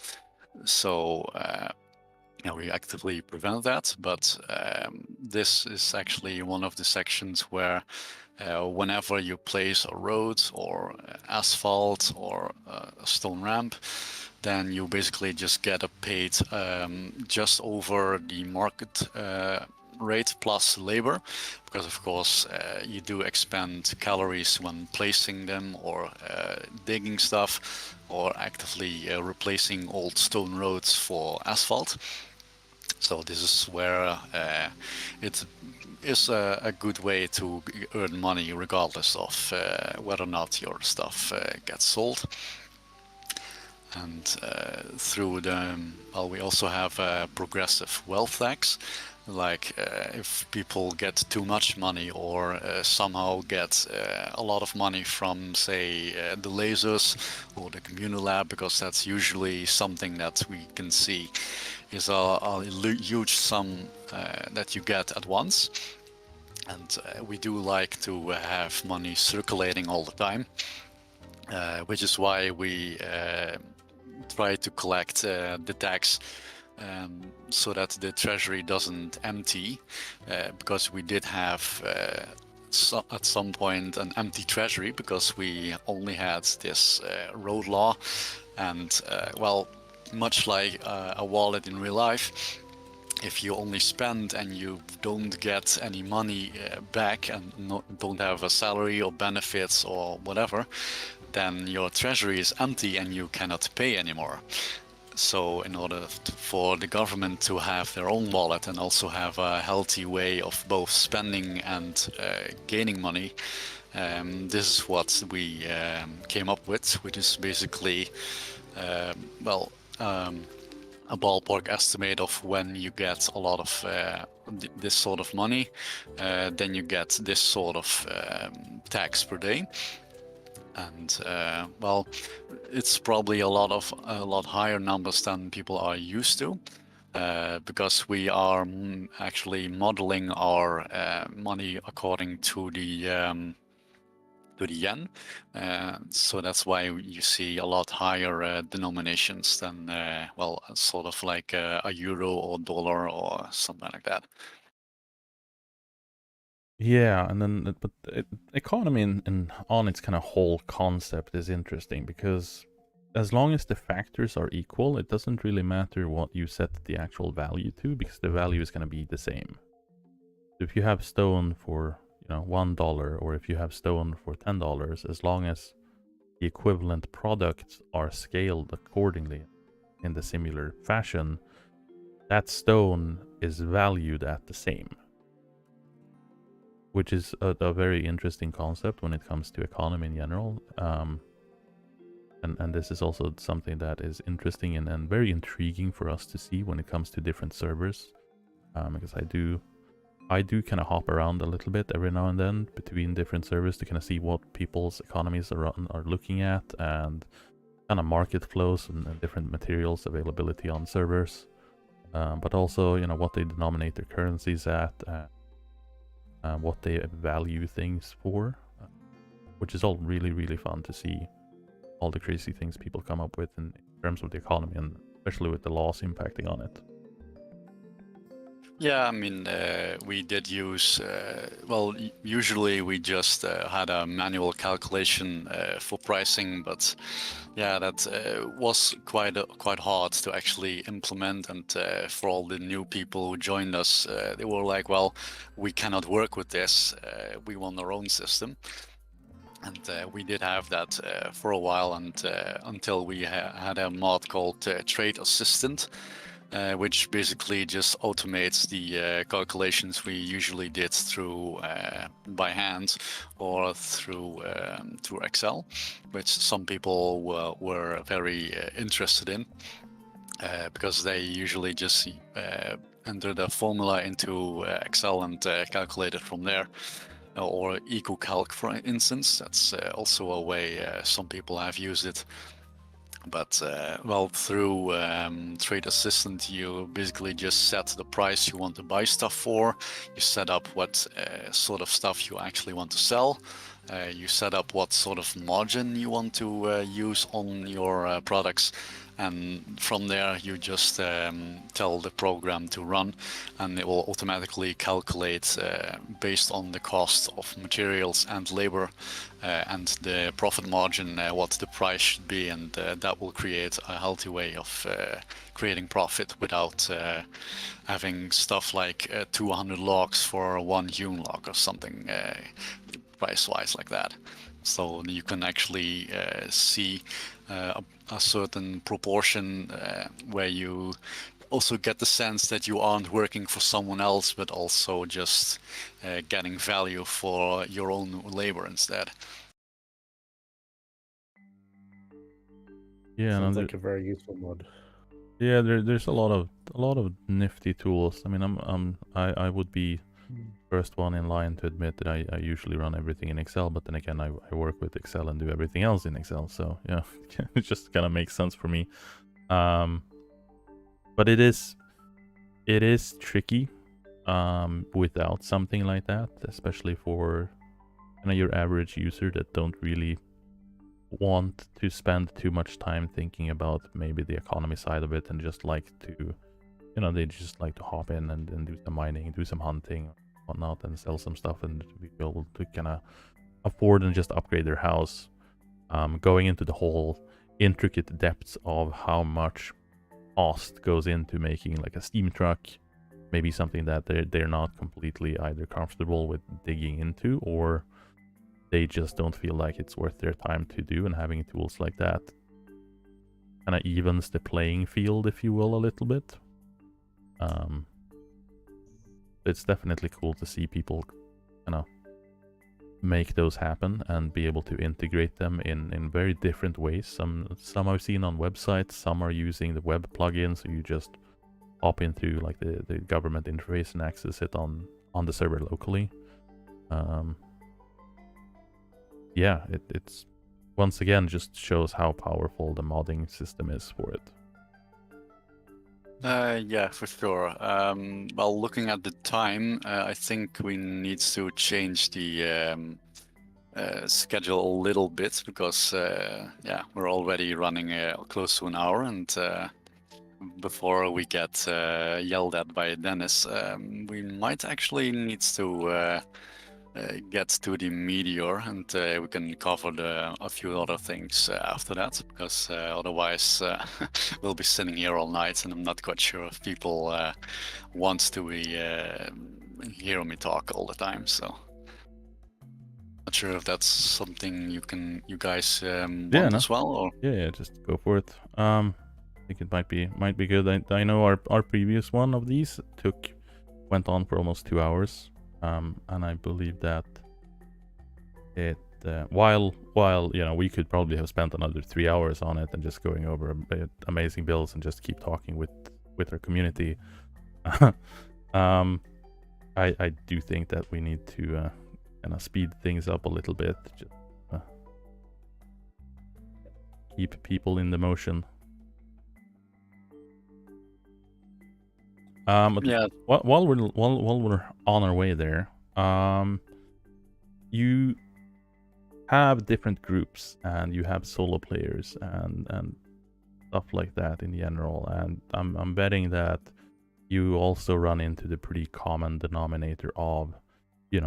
So we actively prevent that. But this is actually one of the sections where whenever you place a road or asphalt or a stone ramp, then you basically just get a paid just over the market rate plus labor, because of course you do expend calories when placing them or digging stuff or actively replacing old stone roads for asphalt. So this is where it is a good way to earn money regardless of whether or not your stuff gets sold. And through the, well, we also have a progressive wealth tax. Like if people get too much money or somehow get a lot of money from, say, the lasers or the communal lab, because that's usually something that we can see is a huge sum that you get at once. And we do like to have money circulating all the time, which is why we try to collect the tax so that the treasury doesn't empty, because we did have at some point an empty treasury because we only had this road law, and well, much like a wallet in real life, if you only spend and you don't get any money back and don't have a salary or benefits or whatever, then your treasury is empty and you cannot pay anymore. So in order for the government to have their own wallet and also have a healthy way of both spending and gaining money, this is what we came up with, which is basically, well, a ballpark estimate of when you get a lot of this sort of money, then you get this sort of tax per day. And well, it's probably a lot higher numbers than people are used to, because we are actually modeling our money according to the yen, so that's why you see a lot higher denominations than well, sort of like a euro or dollar or something like that. Yeah, and then but economy on its kind of whole concept is interesting, because as long as the factors are equal, it doesn't really matter what you set the actual value to, because the value is going to be the same. So if you have stone for, you know, $1, or if you have stone for $10, as long as the equivalent products are scaled accordingly in the similar fashion, that stone is valued at the same. Which is a very interesting concept when it comes to economy in general. And this is also something that is interesting and very intriguing for us to see when it comes to different servers. Because I do kind of hop around a little bit every now and then between different servers to kind of see what people's economies are looking at, and kind of market flows and different materials availability on servers. But also, you know, what they denominate their currencies at, what they value things for, which is all really, really fun to see all the crazy things people come up with in terms of the economy, and especially with the laws impacting on it. Yeah, I mean, we did use, well, usually we just had a manual calculation for pricing, but yeah, that was quite hard to actually implement. And for all the new people who joined us, they were like, well, we cannot work with this. We want our own system. And we did have that for a while, and until we had a mod called Trade Assistant, which basically just automates the calculations we usually did through by hand or through Excel, which some people were very interested in, because they usually just enter the formula into Excel and calculate it from there. Or EcoCalc, for instance, that's also a way some people have used it. But well, through Trade Assistant, you basically just set the price you want to buy stuff for. You set up what sort of stuff you actually want to sell. You set up what sort of margin you want to use on your products. And from there, you just tell the program to run, and it will automatically calculate based on the cost of materials and labor and the profit margin, what the price should be, and that will create a healthy way of creating profit without having stuff like 200 logs for one hewn log or something price-wise like that. So you can actually see a certain proportion where you also get the sense that you aren't working for someone else, but also just getting value for your own labor instead. Yeah, Sounds no, like a very useful mod. yeah, there's a lot of nifty tools. I mean, I would be first one in line to admit that I usually run everything in Excel, but then again, I work with Excel and do everything else in Excel. So yeah, it just kind of makes sense for me. But it is tricky without something like that, especially for your average user that don't really want to spend too much time thinking about maybe the economy side of it and just like to, they just like to hop in and do some mining, do some hunting, whatnot, and sell some stuff and be able to kind of afford and just upgrade their house. Going into the whole intricate depths of how much cost goes into making like a steam truck, maybe something that they're not completely either comfortable with digging into, or they just don't feel like it's worth their time to do, and having tools like that kind of evens the playing field, if you will, a little bit. It's definitely cool to see people kind of make those happen and be able to integrate them in very different ways. Some I've seen on websites, some are using the web plugin, so you just hop into like the government interface and access it on the server locally. Yeah, it's once again just shows how powerful the modding system is for it. Yeah, for sure. Well, looking at the time, I think we need to change the schedule a little bit because, yeah, we're already running close to an hour, and before we get yelled at by Dennis, we might actually need to get to the meteor, and we can cover a few other things after that, because otherwise we'll be sitting here all night, and I'm not quite sure if people want to be hear me talk all the time. So not sure if that's something you guys want as well, or yeah, just go for it. I think it might be good. I know our previous one of these went on for almost 2 hours. And I believe that it while we could probably have spent another 3 hours on it and just going over amazing builds and just keep talking with our community. I do think that we need to kind of speed things up a little bit, just keep people in the motion. yeah. While we're on our way there, you have different groups and you have solo players and stuff like that in general, and I'm betting that you also run into the pretty common denominator of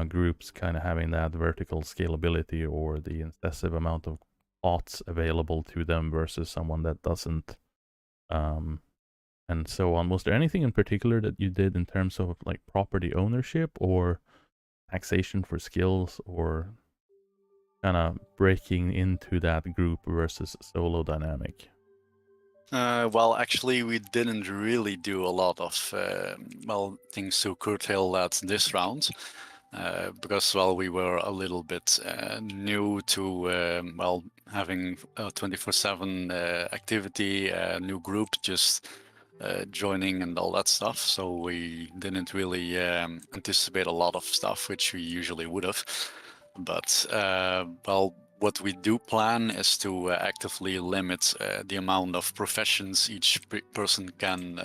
groups kind of having that vertical scalability or the excessive amount of plots available to them versus someone that doesn't. And so on. Was there anything in particular that you did in terms of like property ownership or taxation for skills, or kind of breaking into that group versus solo dynamic? Well, actually, we didn't really do a lot of things to curtail that this round. Because we were a little bit new to having a 24/7 activity, new group just joining and all that stuff. So we didn't really anticipate a lot of stuff, which we usually would have. But what we do plan is to actively limit the amount of professions each person can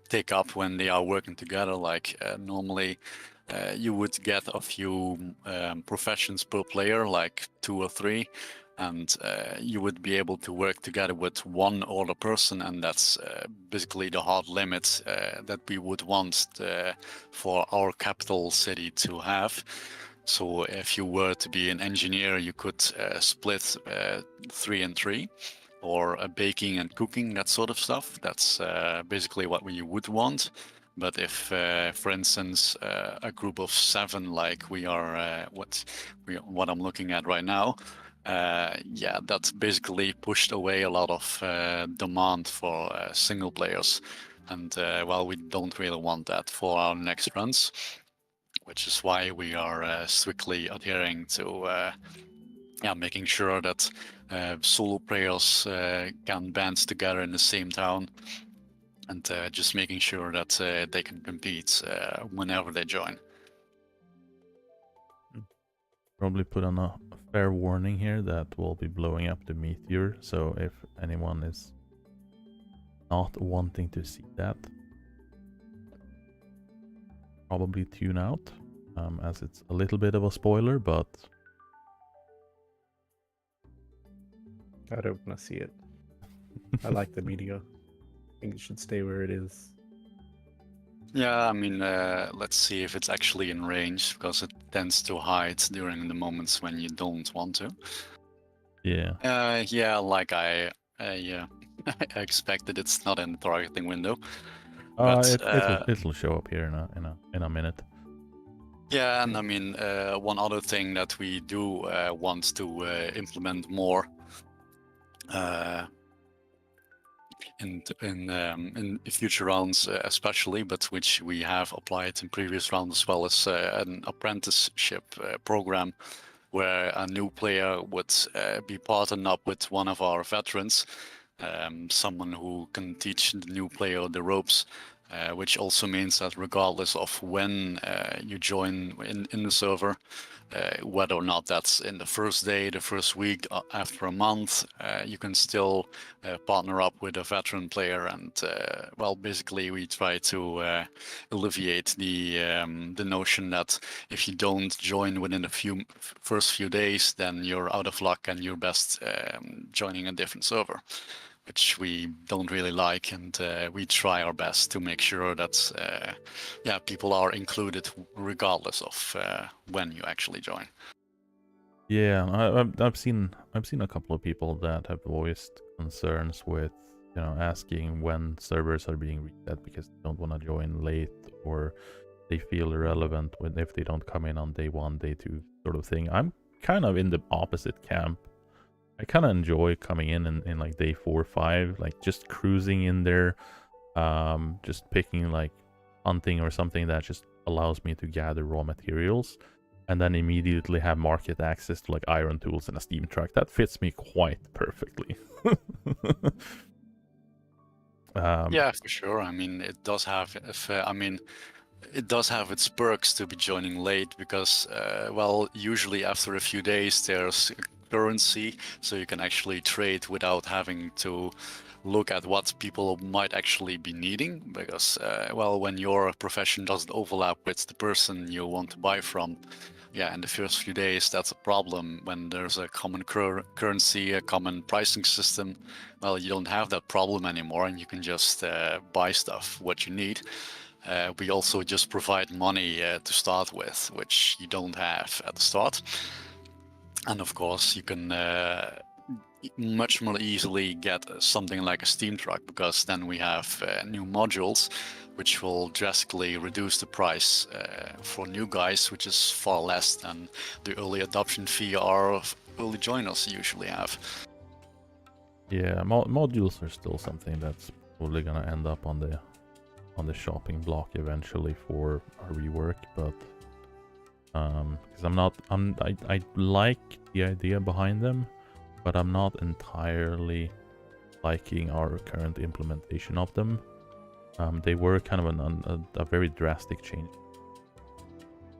take up when they are working together. Like normally you would get a few professions per player, like 2 or 3, and you would be able to work together with one other person, and that's basically the hard limit that we would want for our capital city to have. So if you were to be an engineer, you could split 3 and 3, or baking and cooking, that sort of stuff. That's basically what we would want. But if, for instance, a group of 7, like we are, what I'm looking at right now, yeah, that's basically pushed away a lot of demand for single players, and well, we don't really want that for our next runs, which is why we are strictly adhering to yeah, making sure that solo players can band together in the same town, and just making sure that they can compete whenever they join. Probably put on a fair warning here that we'll be blowing up the meteor, so if anyone is not wanting to see that, probably tune out, as it's a little bit of a spoiler, but I don't want to see it. I like the meteor. I think it should stay where it is. Yeah, I mean, let's see if it's actually in range, because it tends to hide during the moments when you don't want to. yeah. Yeah, like I yeah, I expected, it's not in the targeting window. But, It'll show up here in a minute. yeah, and I mean, one other thing that we do want to implement more in future rounds, especially, but which we have applied in previous rounds as well, as an apprenticeship program, where a new player would be partnered up with one of our veterans, someone who can teach the new player the ropes. Which also means that regardless of when you join in the server, whether or not that's in the first day, the first week, after a month, you can still partner up with a veteran player, and well, basically we try to alleviate the notion that if you don't join within the first few days, then you're out of luck and you're best joining a different server, which we don't really like, and we try our best to make sure that yeah, people are included regardless of when you actually join. Yeah, I've seen a couple of people that have voiced concerns with, you know, asking when servers are being reset because they don't want to join late, or they feel irrelevant if they don't come in on day 1, day 2 sort of thing. I'm kind of in the opposite camp. I kind of enjoy coming in like day 4 or 5, like just cruising in there, just picking like hunting or something that just allows me to gather raw materials, and then immediately have market access to like iron tools and a steam truck. That fits me quite perfectly. Yeah, for sure. I mean, it does have, it does have its perks to be joining late, because, well, usually after a few days there's currency, so you can actually trade without having to look at what people might actually be needing, because, well, when your profession doesn't overlap with the person you want to buy from, yeah, in the first few days, that's a problem. When there's a common currency, a common pricing system, well, you don't have that problem anymore, and you can just buy stuff, what you need. We also just provide money to start with, which you don't have at the start. And of course, you can much more easily get something like a steam truck, because then we have new modules which will drastically reduce the price for new guys, which is far less than the early adoption fee our early joiners usually have. Yeah, modules are still something that's probably gonna end up on the shopping block eventually for a rework, but because I like the idea behind them, but I'm not entirely liking our current implementation of them. They were kind of a very drastic change.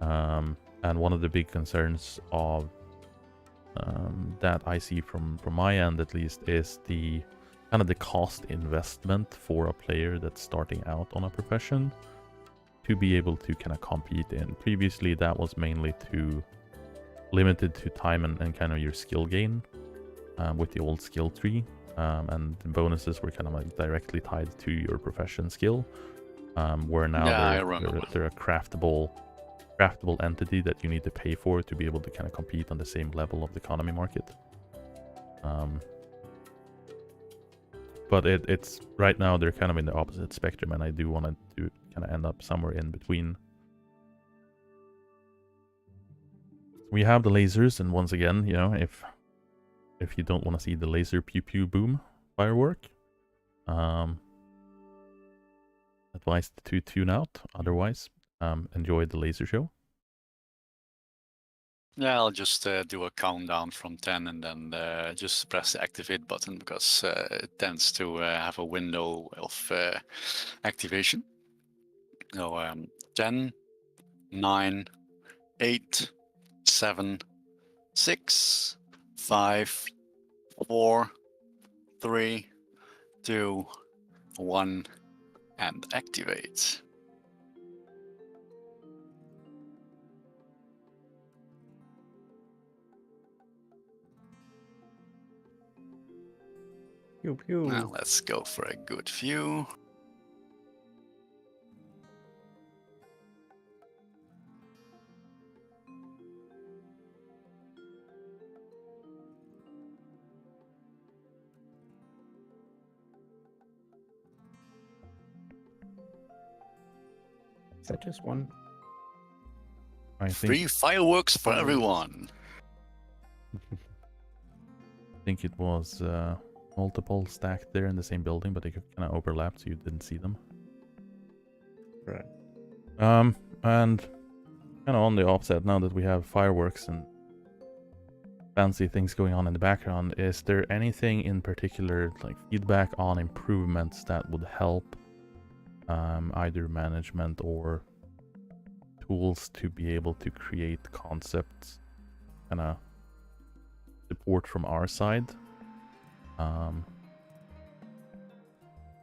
And one of the big concerns of that I see from my end at least is the kind of the cost investment for a player that's starting out on a profession to be able to kind of compete in. Previously, that was mainly limited to time and kind of your skill gain with the old skill tree, and the bonuses were kind of like directly tied to your profession skill, where now they're a craftable entity that you need to pay for to be able to kind of compete on the same level of the economy market. But it's right now they're kind of in the opposite spectrum, and I do want to kind of end up somewhere in between. We have the lasers, and once again, you know, if you don't want to see the laser pew pew boom firework, advised to tune out. Otherwise, enjoy the laser show. Yeah, I'll just do a countdown from 10 and then just press the activate button because it tends to have a window of activation. So 10, 9, 8, 7, 6, 5, 4, 3, 2, 1, and activate. Pew pew. Now let's go for a good view. Is that just one? I Free fireworks for everyone. think it was multiple stacked there in the same building, but they kind of overlapped, so you didn't see them. Right. And kind of on the offset, now that we have fireworks and fancy things going on in the background, is there anything in particular, like feedback on improvements that would help either management or tools to be able to create concepts, kind of support from our side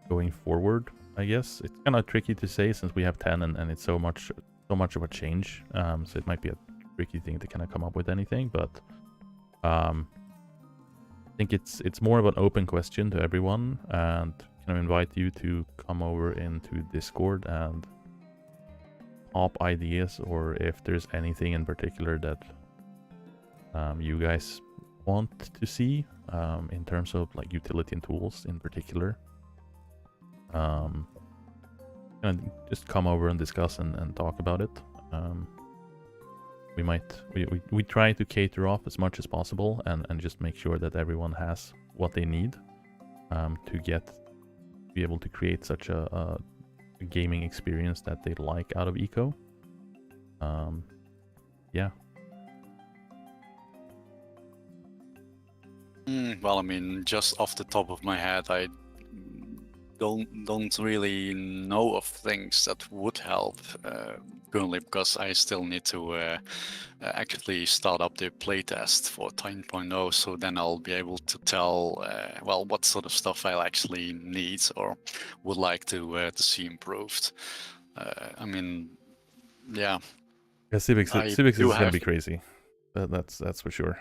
going forward? I guess it's kind of tricky to say since we have 10 and it's so much of a change, so it might be a tricky thing to kind of come up with anything, but I think it's more of an open question to everyone, and kind of invite you to come over into Discord and pop ideas, or if there's anything in particular that you guys want to see in terms of like utility and tools in particular. And just come over and discuss and talk about it. We try to cater off as much as possible and just make sure that everyone has what they need to be able to create such a gaming experience that they like out of Eco. Yeah. Well, I mean, just off the top of my head, I don't really know of things that would help currently, because I still need to actually start up the playtest for 10.0, so then I'll be able to tell well, what sort of stuff I actually need or would like to see improved. I mean, yeah. Yeah, Civics is going to be crazy. That's for sure.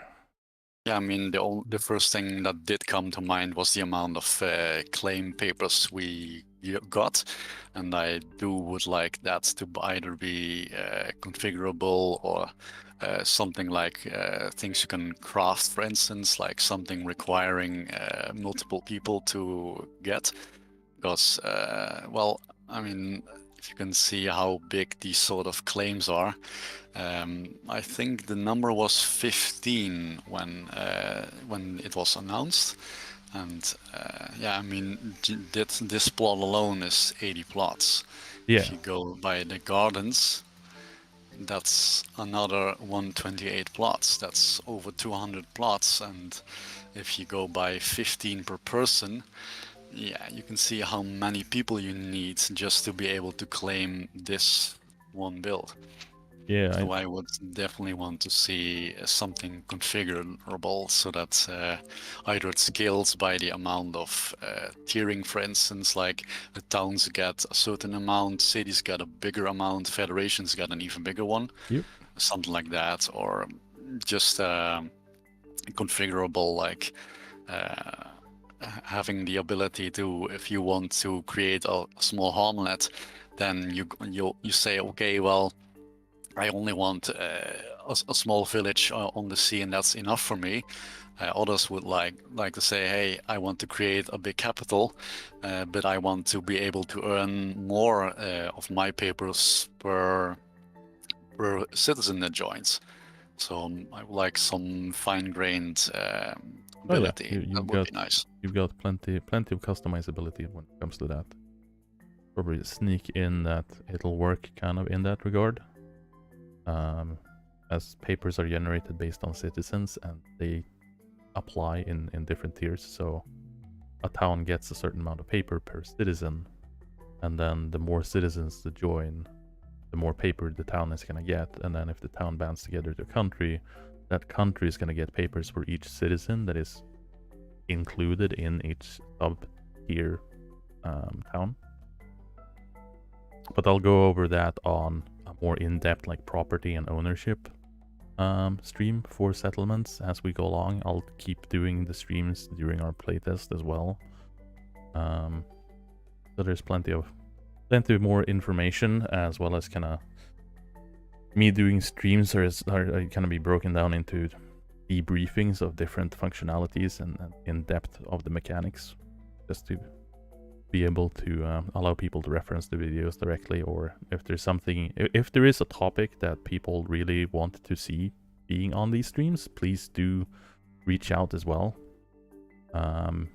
Yeah, I mean, the first thing that did come to mind was the amount of claim papers we got, and I would like that to either be configurable or something like things you can craft, for instance, like something requiring multiple people to get. Because, well, I mean, if you can see how big these sort of claims are, I think the number was 15 when it was announced, and yeah, I mean, this plot alone is 80 plots. Yeah. If you go by the gardens, that's another 128 plots. That's over 200 plots, and if you go by 15 per person, yeah, you can see how many people you need just to be able to claim this one build. Yeah, So I would definitely want to see something configurable so that either it scales by the amount of tiering, for instance, like the towns get a certain amount, cities get a bigger amount, federations get an even bigger one, Yep. something like that, or just configurable, like having the ability to, if you want to create a small hamlet, then you say, okay, well, I only want a small village on the sea, and that's enough for me. Others would like to say, hey, I want to create a big capital, but I want to be able to earn more of my papers per citizen that joins. So I would like some fine-grained Oh yeah, ability. That you've would got be nice. you've got plenty of customizability when it comes to that. Probably sneak in that it'll work kind of in that regard. As papers are generated based on citizens and they apply in different tiers, so a town gets a certain amount of paper per citizen, and then the more citizens that join, the more paper the town is going to get, and then if the town bands together to a country, that country is going to get papers for each citizen that is included in each sub-tier town. But I'll go over that on a more in-depth, like property and ownership stream for settlements as we go along. I'll keep doing the streams during our playtest as well. So there's plenty of more information, as well as kind of me doing streams are kind of be broken down into debriefings of different functionalities and in depth of the mechanics, just to be able to allow people to reference the videos directly, or if there's something, if there is a topic that people really want to see being on these streams, please do reach out as well. You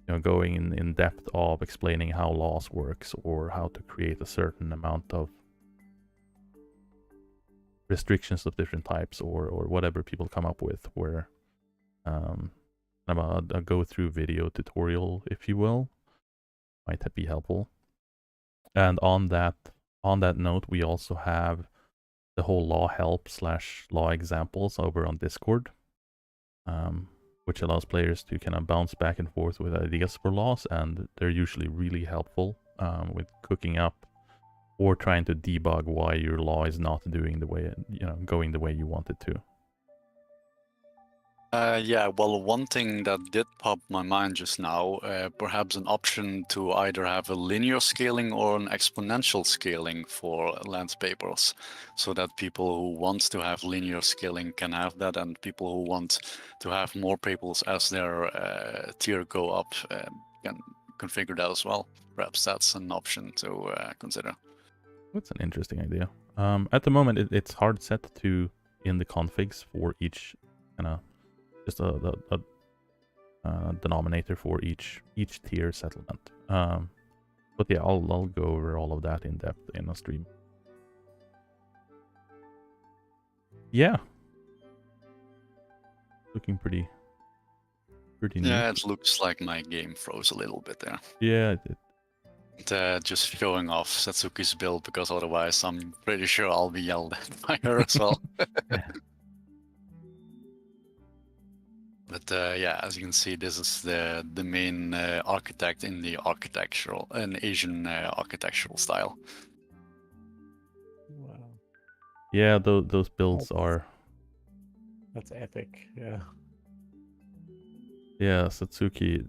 know, going in depth of explaining how laws works, or how to create a certain amount of restrictions of different types, or whatever people come up with, where a go-through video tutorial, if you will, might be helpful. And on that note, we also have the whole law help / law examples over on Discord, which allows players to kind of bounce back and forth with ideas for laws, and they're usually really helpful with cooking up or trying to debug why your law is not doing the way, going the way you want it to. Yeah, well, one thing that did pop my mind just now, perhaps an option to either have a linear scaling or an exponential scaling for land papers, so that people who want to have linear scaling can have that, and people who want to have more papers as their tier go up can configure that as well. Perhaps that's an option to consider. That's an interesting idea. At the moment, it's hard set to in the configs for each kind of just a denominator for each tier settlement. But yeah, I'll go over all of that in depth in a stream. Yeah, looking pretty neat. Yeah, it looks like my game froze a little bit there. Yeah, Just showing off Satsuki's build, because otherwise I'm pretty sure I'll be yelled at by her as well. But yeah, as you can see, this is the main architect in the Asian architectural style. Wow. Yeah, those builds are. That's epic. Yeah. Yeah, Satsuki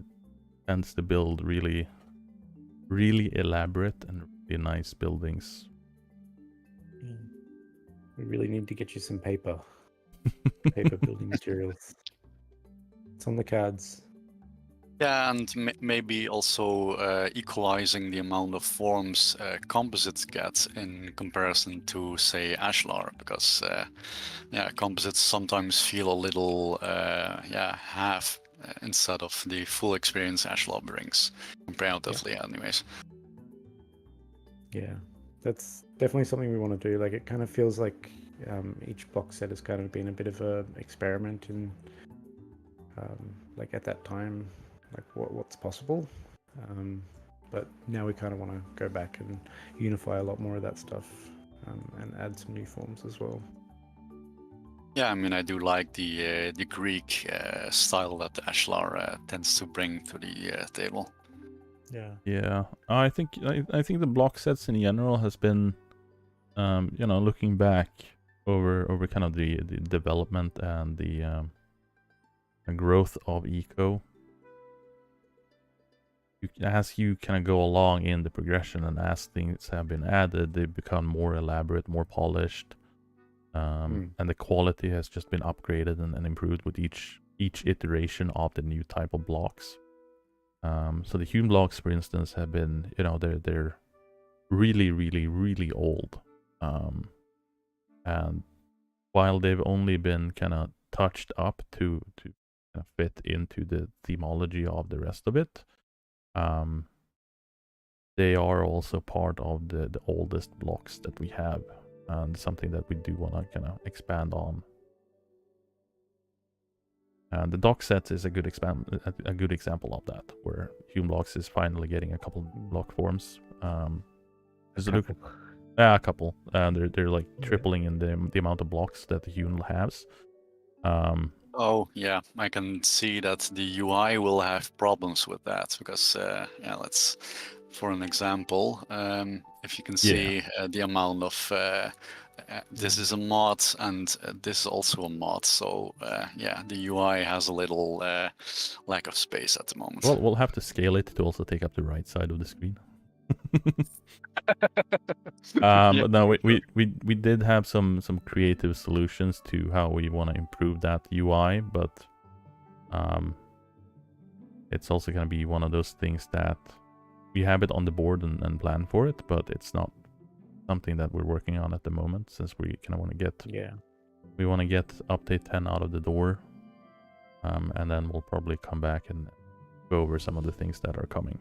tends to build really elaborate and really nice buildings. We really need to get you some paper building materials. It's on the cards. Yeah, and maybe also equalizing the amount of forms composites get in comparison to, say, Ashlar, because yeah, composites sometimes feel a little half instead of the full experience Ashlar brings, comparatively, anyways. Yeah, that's definitely something we want to do. Like, it kind of feels like each box set has kind of been a bit of a experiment in like at that time, like what's possible. But now we kind of want to go back and unify a lot more of that stuff and add some new forms as well. Yeah, I mean, I do like the Greek style that Ashlar tends to bring to the table. Yeah. Yeah, I think the block sets in general has been, looking back over kind of the development and the growth of eco. As you kind of go along in the progression and as things have been added, they become more elaborate, more polished, and the quality has just been upgraded and improved with each iteration of the new type of blocks. So the hewn blocks, for instance, have been, they're really, really, really old. And while they've only been kind of touched up to kind of fit into the themology of the rest of it, they are also part of the oldest blocks that we have, and something that we do want to kind of expand on. And the dock sets is a good example of that, where hewn blocks is finally getting a couple block forms. A couple. They're like tripling in the amount of blocks that the hewn has. Oh yeah, I can see that the UI will have problems with that because let's, for an example, if you can see the amount of this is a mod and this is also a mod, so yeah, the UI has a little lack of space at the moment. Well, we'll have to scale it to also take up the right side of the screen. But no, we did have some creative solutions to how we want to improve that UI, but it's also going to be one of those things that we have it on the board and plan for it, but it's not something that we're working on at the moment, since we kind of want to get update 10 out of the door, and then we'll probably come back and go over some of the things that are coming.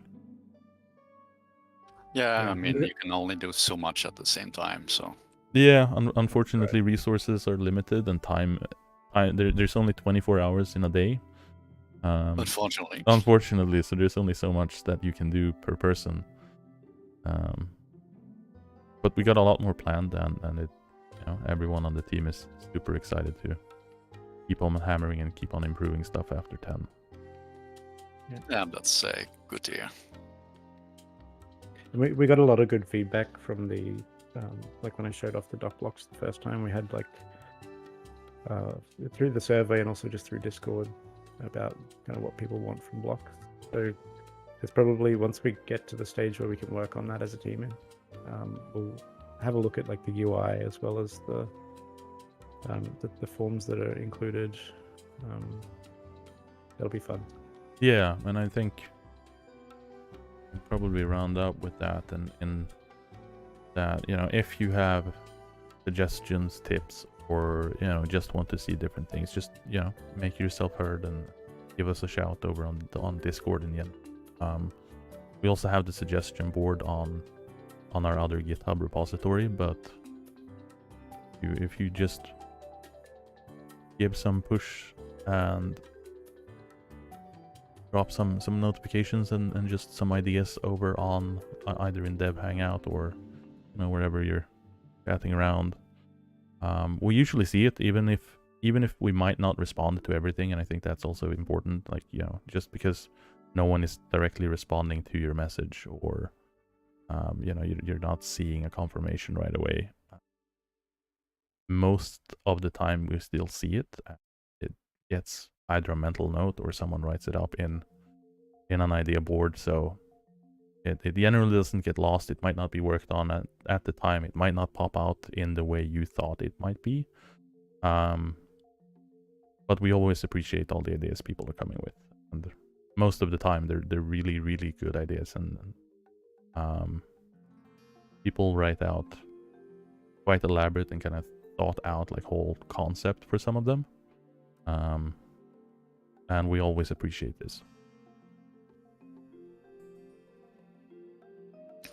Yeah, I mean, you can only do so much at the same time, so. Yeah, unfortunately, resources are limited, and time there's only 24 hours in a day. Unfortunately, so there's only so much that you can do per person. But we got a lot more planned, and it, everyone on the team is super excited to keep on hammering and keep on improving stuff after 10. Yeah, that's good to hear. We got a lot of good feedback from the like when I showed off the dock blocks the first time. We had like through the survey and also just through Discord about kind of what people want from blocks. So it's probably, once we get to the stage where we can work on that as a team, we'll have a look at like the UI as well as the forms that are included. That'll be fun. Yeah, and I think we'll probably round up with that, and in that, if you have suggestions, tips, or just want to see different things, just make yourself heard and give us a shout over on Discord in the end. We also have the suggestion board on our other GitHub repository, but if you just give some push and drop some notifications and just some ideas over on either in Dev Hangout or wherever you're chatting around, we usually see it, even if we might not respond to everything. And I think that's also important, like just because no one is directly responding to your message, or you're not seeing a confirmation right away, most of the time we still see it. It gets either a mental note or someone writes it up in an idea board, so it generally doesn't get lost. It might not be worked on at the time. It might not pop out in the way you thought it might be, but we always appreciate all the ideas people are coming with, and most of the time they're really, really good ideas, and people write out quite elaborate and kind of thought out like whole concept for some of them, and we always appreciate this.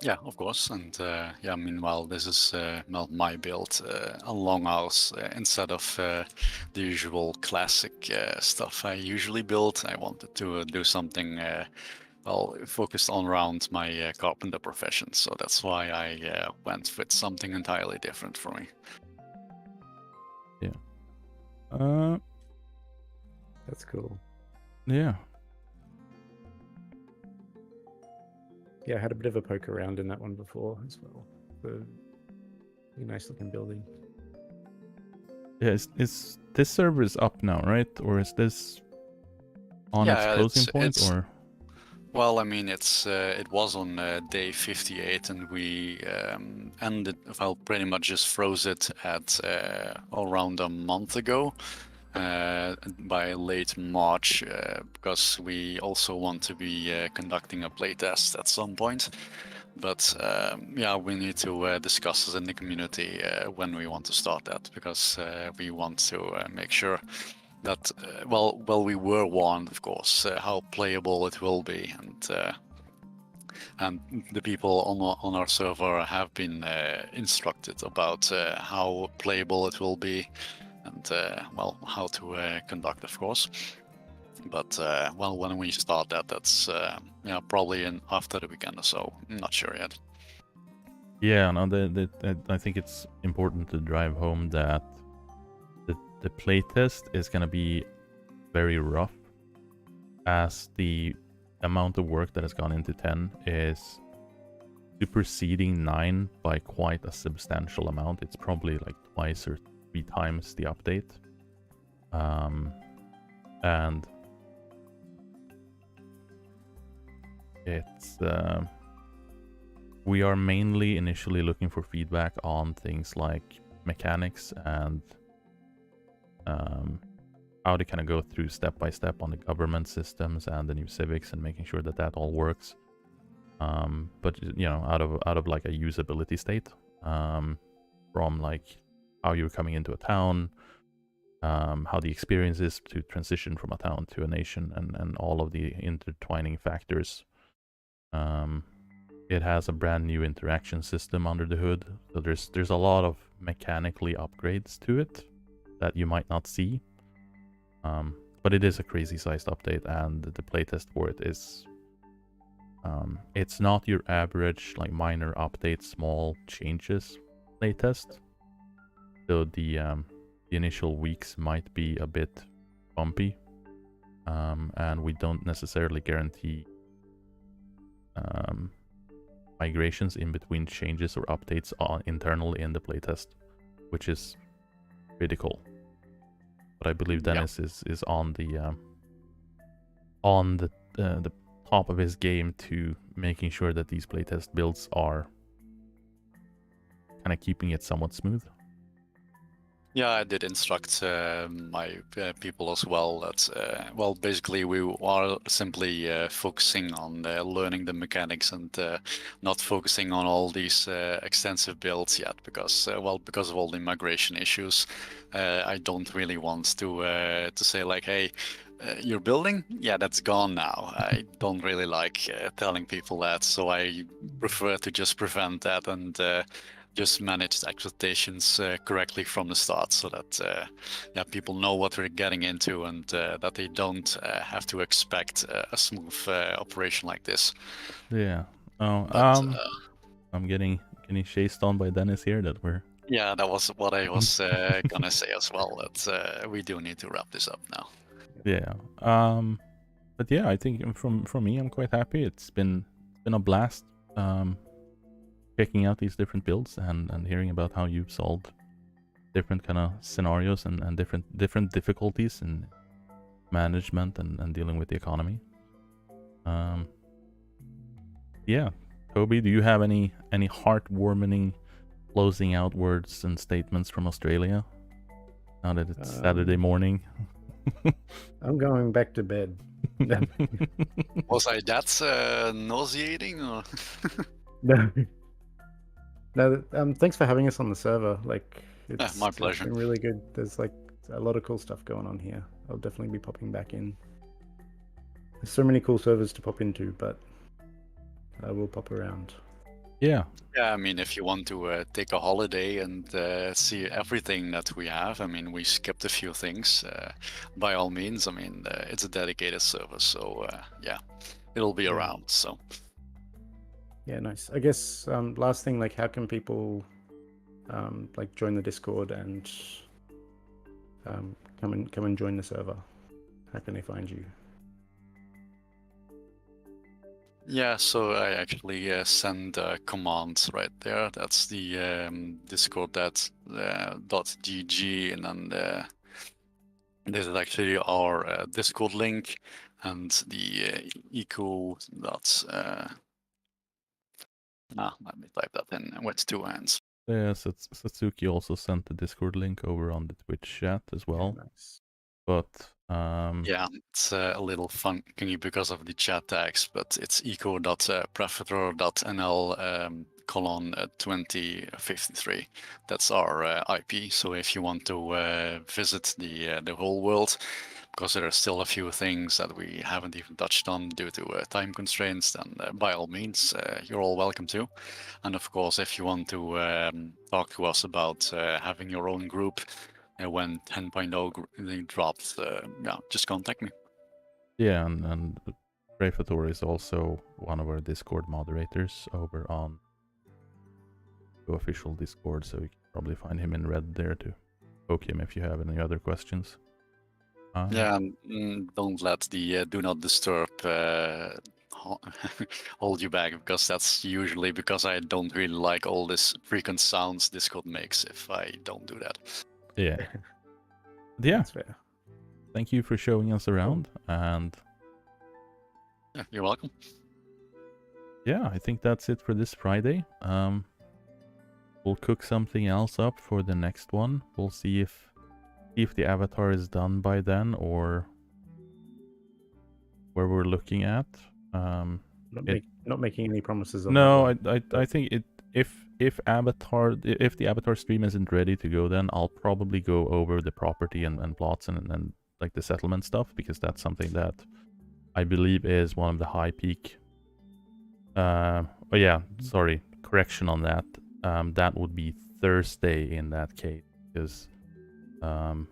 Yeah, of course, and yeah, meanwhile, this is my build, a longhouse instead of the usual classic stuff I usually build. I wanted to do something a focused on around my carpenter profession. So that's why I went with something entirely different for me. That's cool. Yeah. Yeah, I had a bit of a poke around in that one before as well. The really nice looking building. Yeah, is this server is up now, right? Or is this on its closing point? Or well, I mean, it was on day 58, and we pretty much just froze it at around a month ago, by late March, because we also want to be conducting a playtest at some point. But yeah, we need to discuss this in the community when we want to start that, because we want to make sure that well, we were warned, of course, how playable it will be, and the people on our server have been instructed about how playable it will be, and well, how to conduct, of course. But well, when we start that, that's yeah, probably after the weekend or so. I'm not sure yet. yeah, no, I think it's important to drive home that the playtest is gonna be very rough, as the amount of work that has gone into 10 is superseding 9 by quite a substantial amount. It's probably like twice or 3 times the update. And it's we are mainly initially looking for feedback on things like mechanics and how to kind of go through step by step on the government systems and the new civics, and making sure that that all works. But you know, out of like a usability state, from like how you're coming into a town, how the experience is to transition from a town to a nation, and all of the intertwining factors. It has a brand new interaction system under the hood, so there's a lot of mechanically upgrades to it that you might not see. But it is a crazy sized update, and the playtest for it is it's not your average like minor update, small changes playtest. So the initial weeks might be a bit bumpy, and we don't necessarily guarantee migrations in between changes or updates internally in the playtest, which is critical. But I believe Dennis is on the top of his game to making sure that these playtest builds are kind of keeping it somewhat smooth. Yeah, I did instruct my people as well that, well, basically we are simply focusing on learning the mechanics and not focusing on all these extensive builds yet, because, well, because of all the migration issues, I don't really want to say like, hey, you're building? Yeah, that's gone now. I don't really like telling people that, so I prefer to just prevent that and just manage expectations correctly from the start, so that yeah, people know what they're getting into, and that they don't have to expect a smooth operation like this. Yeah. Oh, But, I'm getting chased on by Dennis here. That we're. Yeah, that was what I was gonna say as well. That we do need to wrap this up now. Yeah. But yeah, I think from me, I'm quite happy. It's been a blast. Checking out these different builds and hearing about how you've solved different kind of scenarios and different difficulties in management and dealing with the economy. Yeah, Toby, do you have any heartwarming closing out words and statements from Australia now that it's Saturday morning? I'm going back to bed. Was I that nauseating? Or? No. No, thanks for having us on the server. Like, My pleasure. It's been really good. There's like a lot of cool stuff going on here. I'll definitely be popping back in. There's so many cool servers to pop into, but I will pop around. Yeah. Yeah, I mean, if you want to take a holiday and see everything that we have, I mean, we skipped a few things. By all means, I mean, it's a dedicated server, so yeah, it'll be Yeah. around. So Yeah, nice. I guess last thing, like, how can people like join the Discord and come and join the server? How can they find you? yeah, so I actually send a command right there. That's the discord.gg, and then this is actually our Discord link, and the eco dot. Let me type that in with two hands. Yeah, Satsuki also sent the Discord link over on the Twitch chat as well. Yeah, nice. But Yeah, it's a little funky because of the chat tags, but it's eco.predator.nl colon 2053. That's our IP. So if you want to visit the whole world, because there are still a few things that we haven't even touched on due to time constraints, then by all means, you're all welcome to. And of course, if you want to talk to us about having your own group when 10.0 drops, just contact me. yeah, and Prefator is also one of our Discord moderators over on the official Discord, so you can probably find him in red there to poke him if you have any other questions. Yeah, and don't let the do not disturb hold you back, because that's usually because I don't really like all this frequent sounds Discord makes if I don't do that. Yeah. Yeah, That's fair. thank you for showing us around, and Yeah, you're welcome. yeah, I think that's it for this Friday. We'll cook something else up for the next one. We'll see if the avatar is done by then, or where we're looking at. Not making any promises. On No, that one, I think it if the avatar stream isn't ready to go, then I'll probably go over the property and plots and like the settlement stuff, because that's something that I believe is one of the high peak. Oh yeah, sorry, correction on that. That would be Thursday in that case, because I'm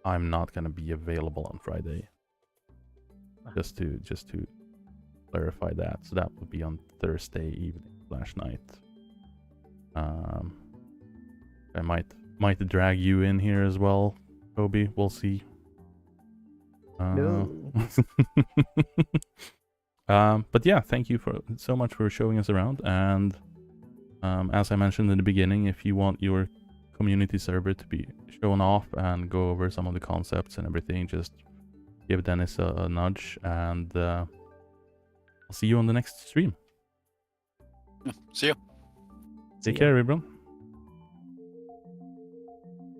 not gonna be available on Friday. Just to clarify that. So that would be on Thursday evening/night. I might drag you in here as well, Toby. We'll see. No. But yeah, thank you so much for showing us around. And as I mentioned in the beginning, if you want your community server to be shown off and go over some of the concepts and everything, just give Dennis a nudge, and I'll see you on the next stream. See you. Take care, everyone.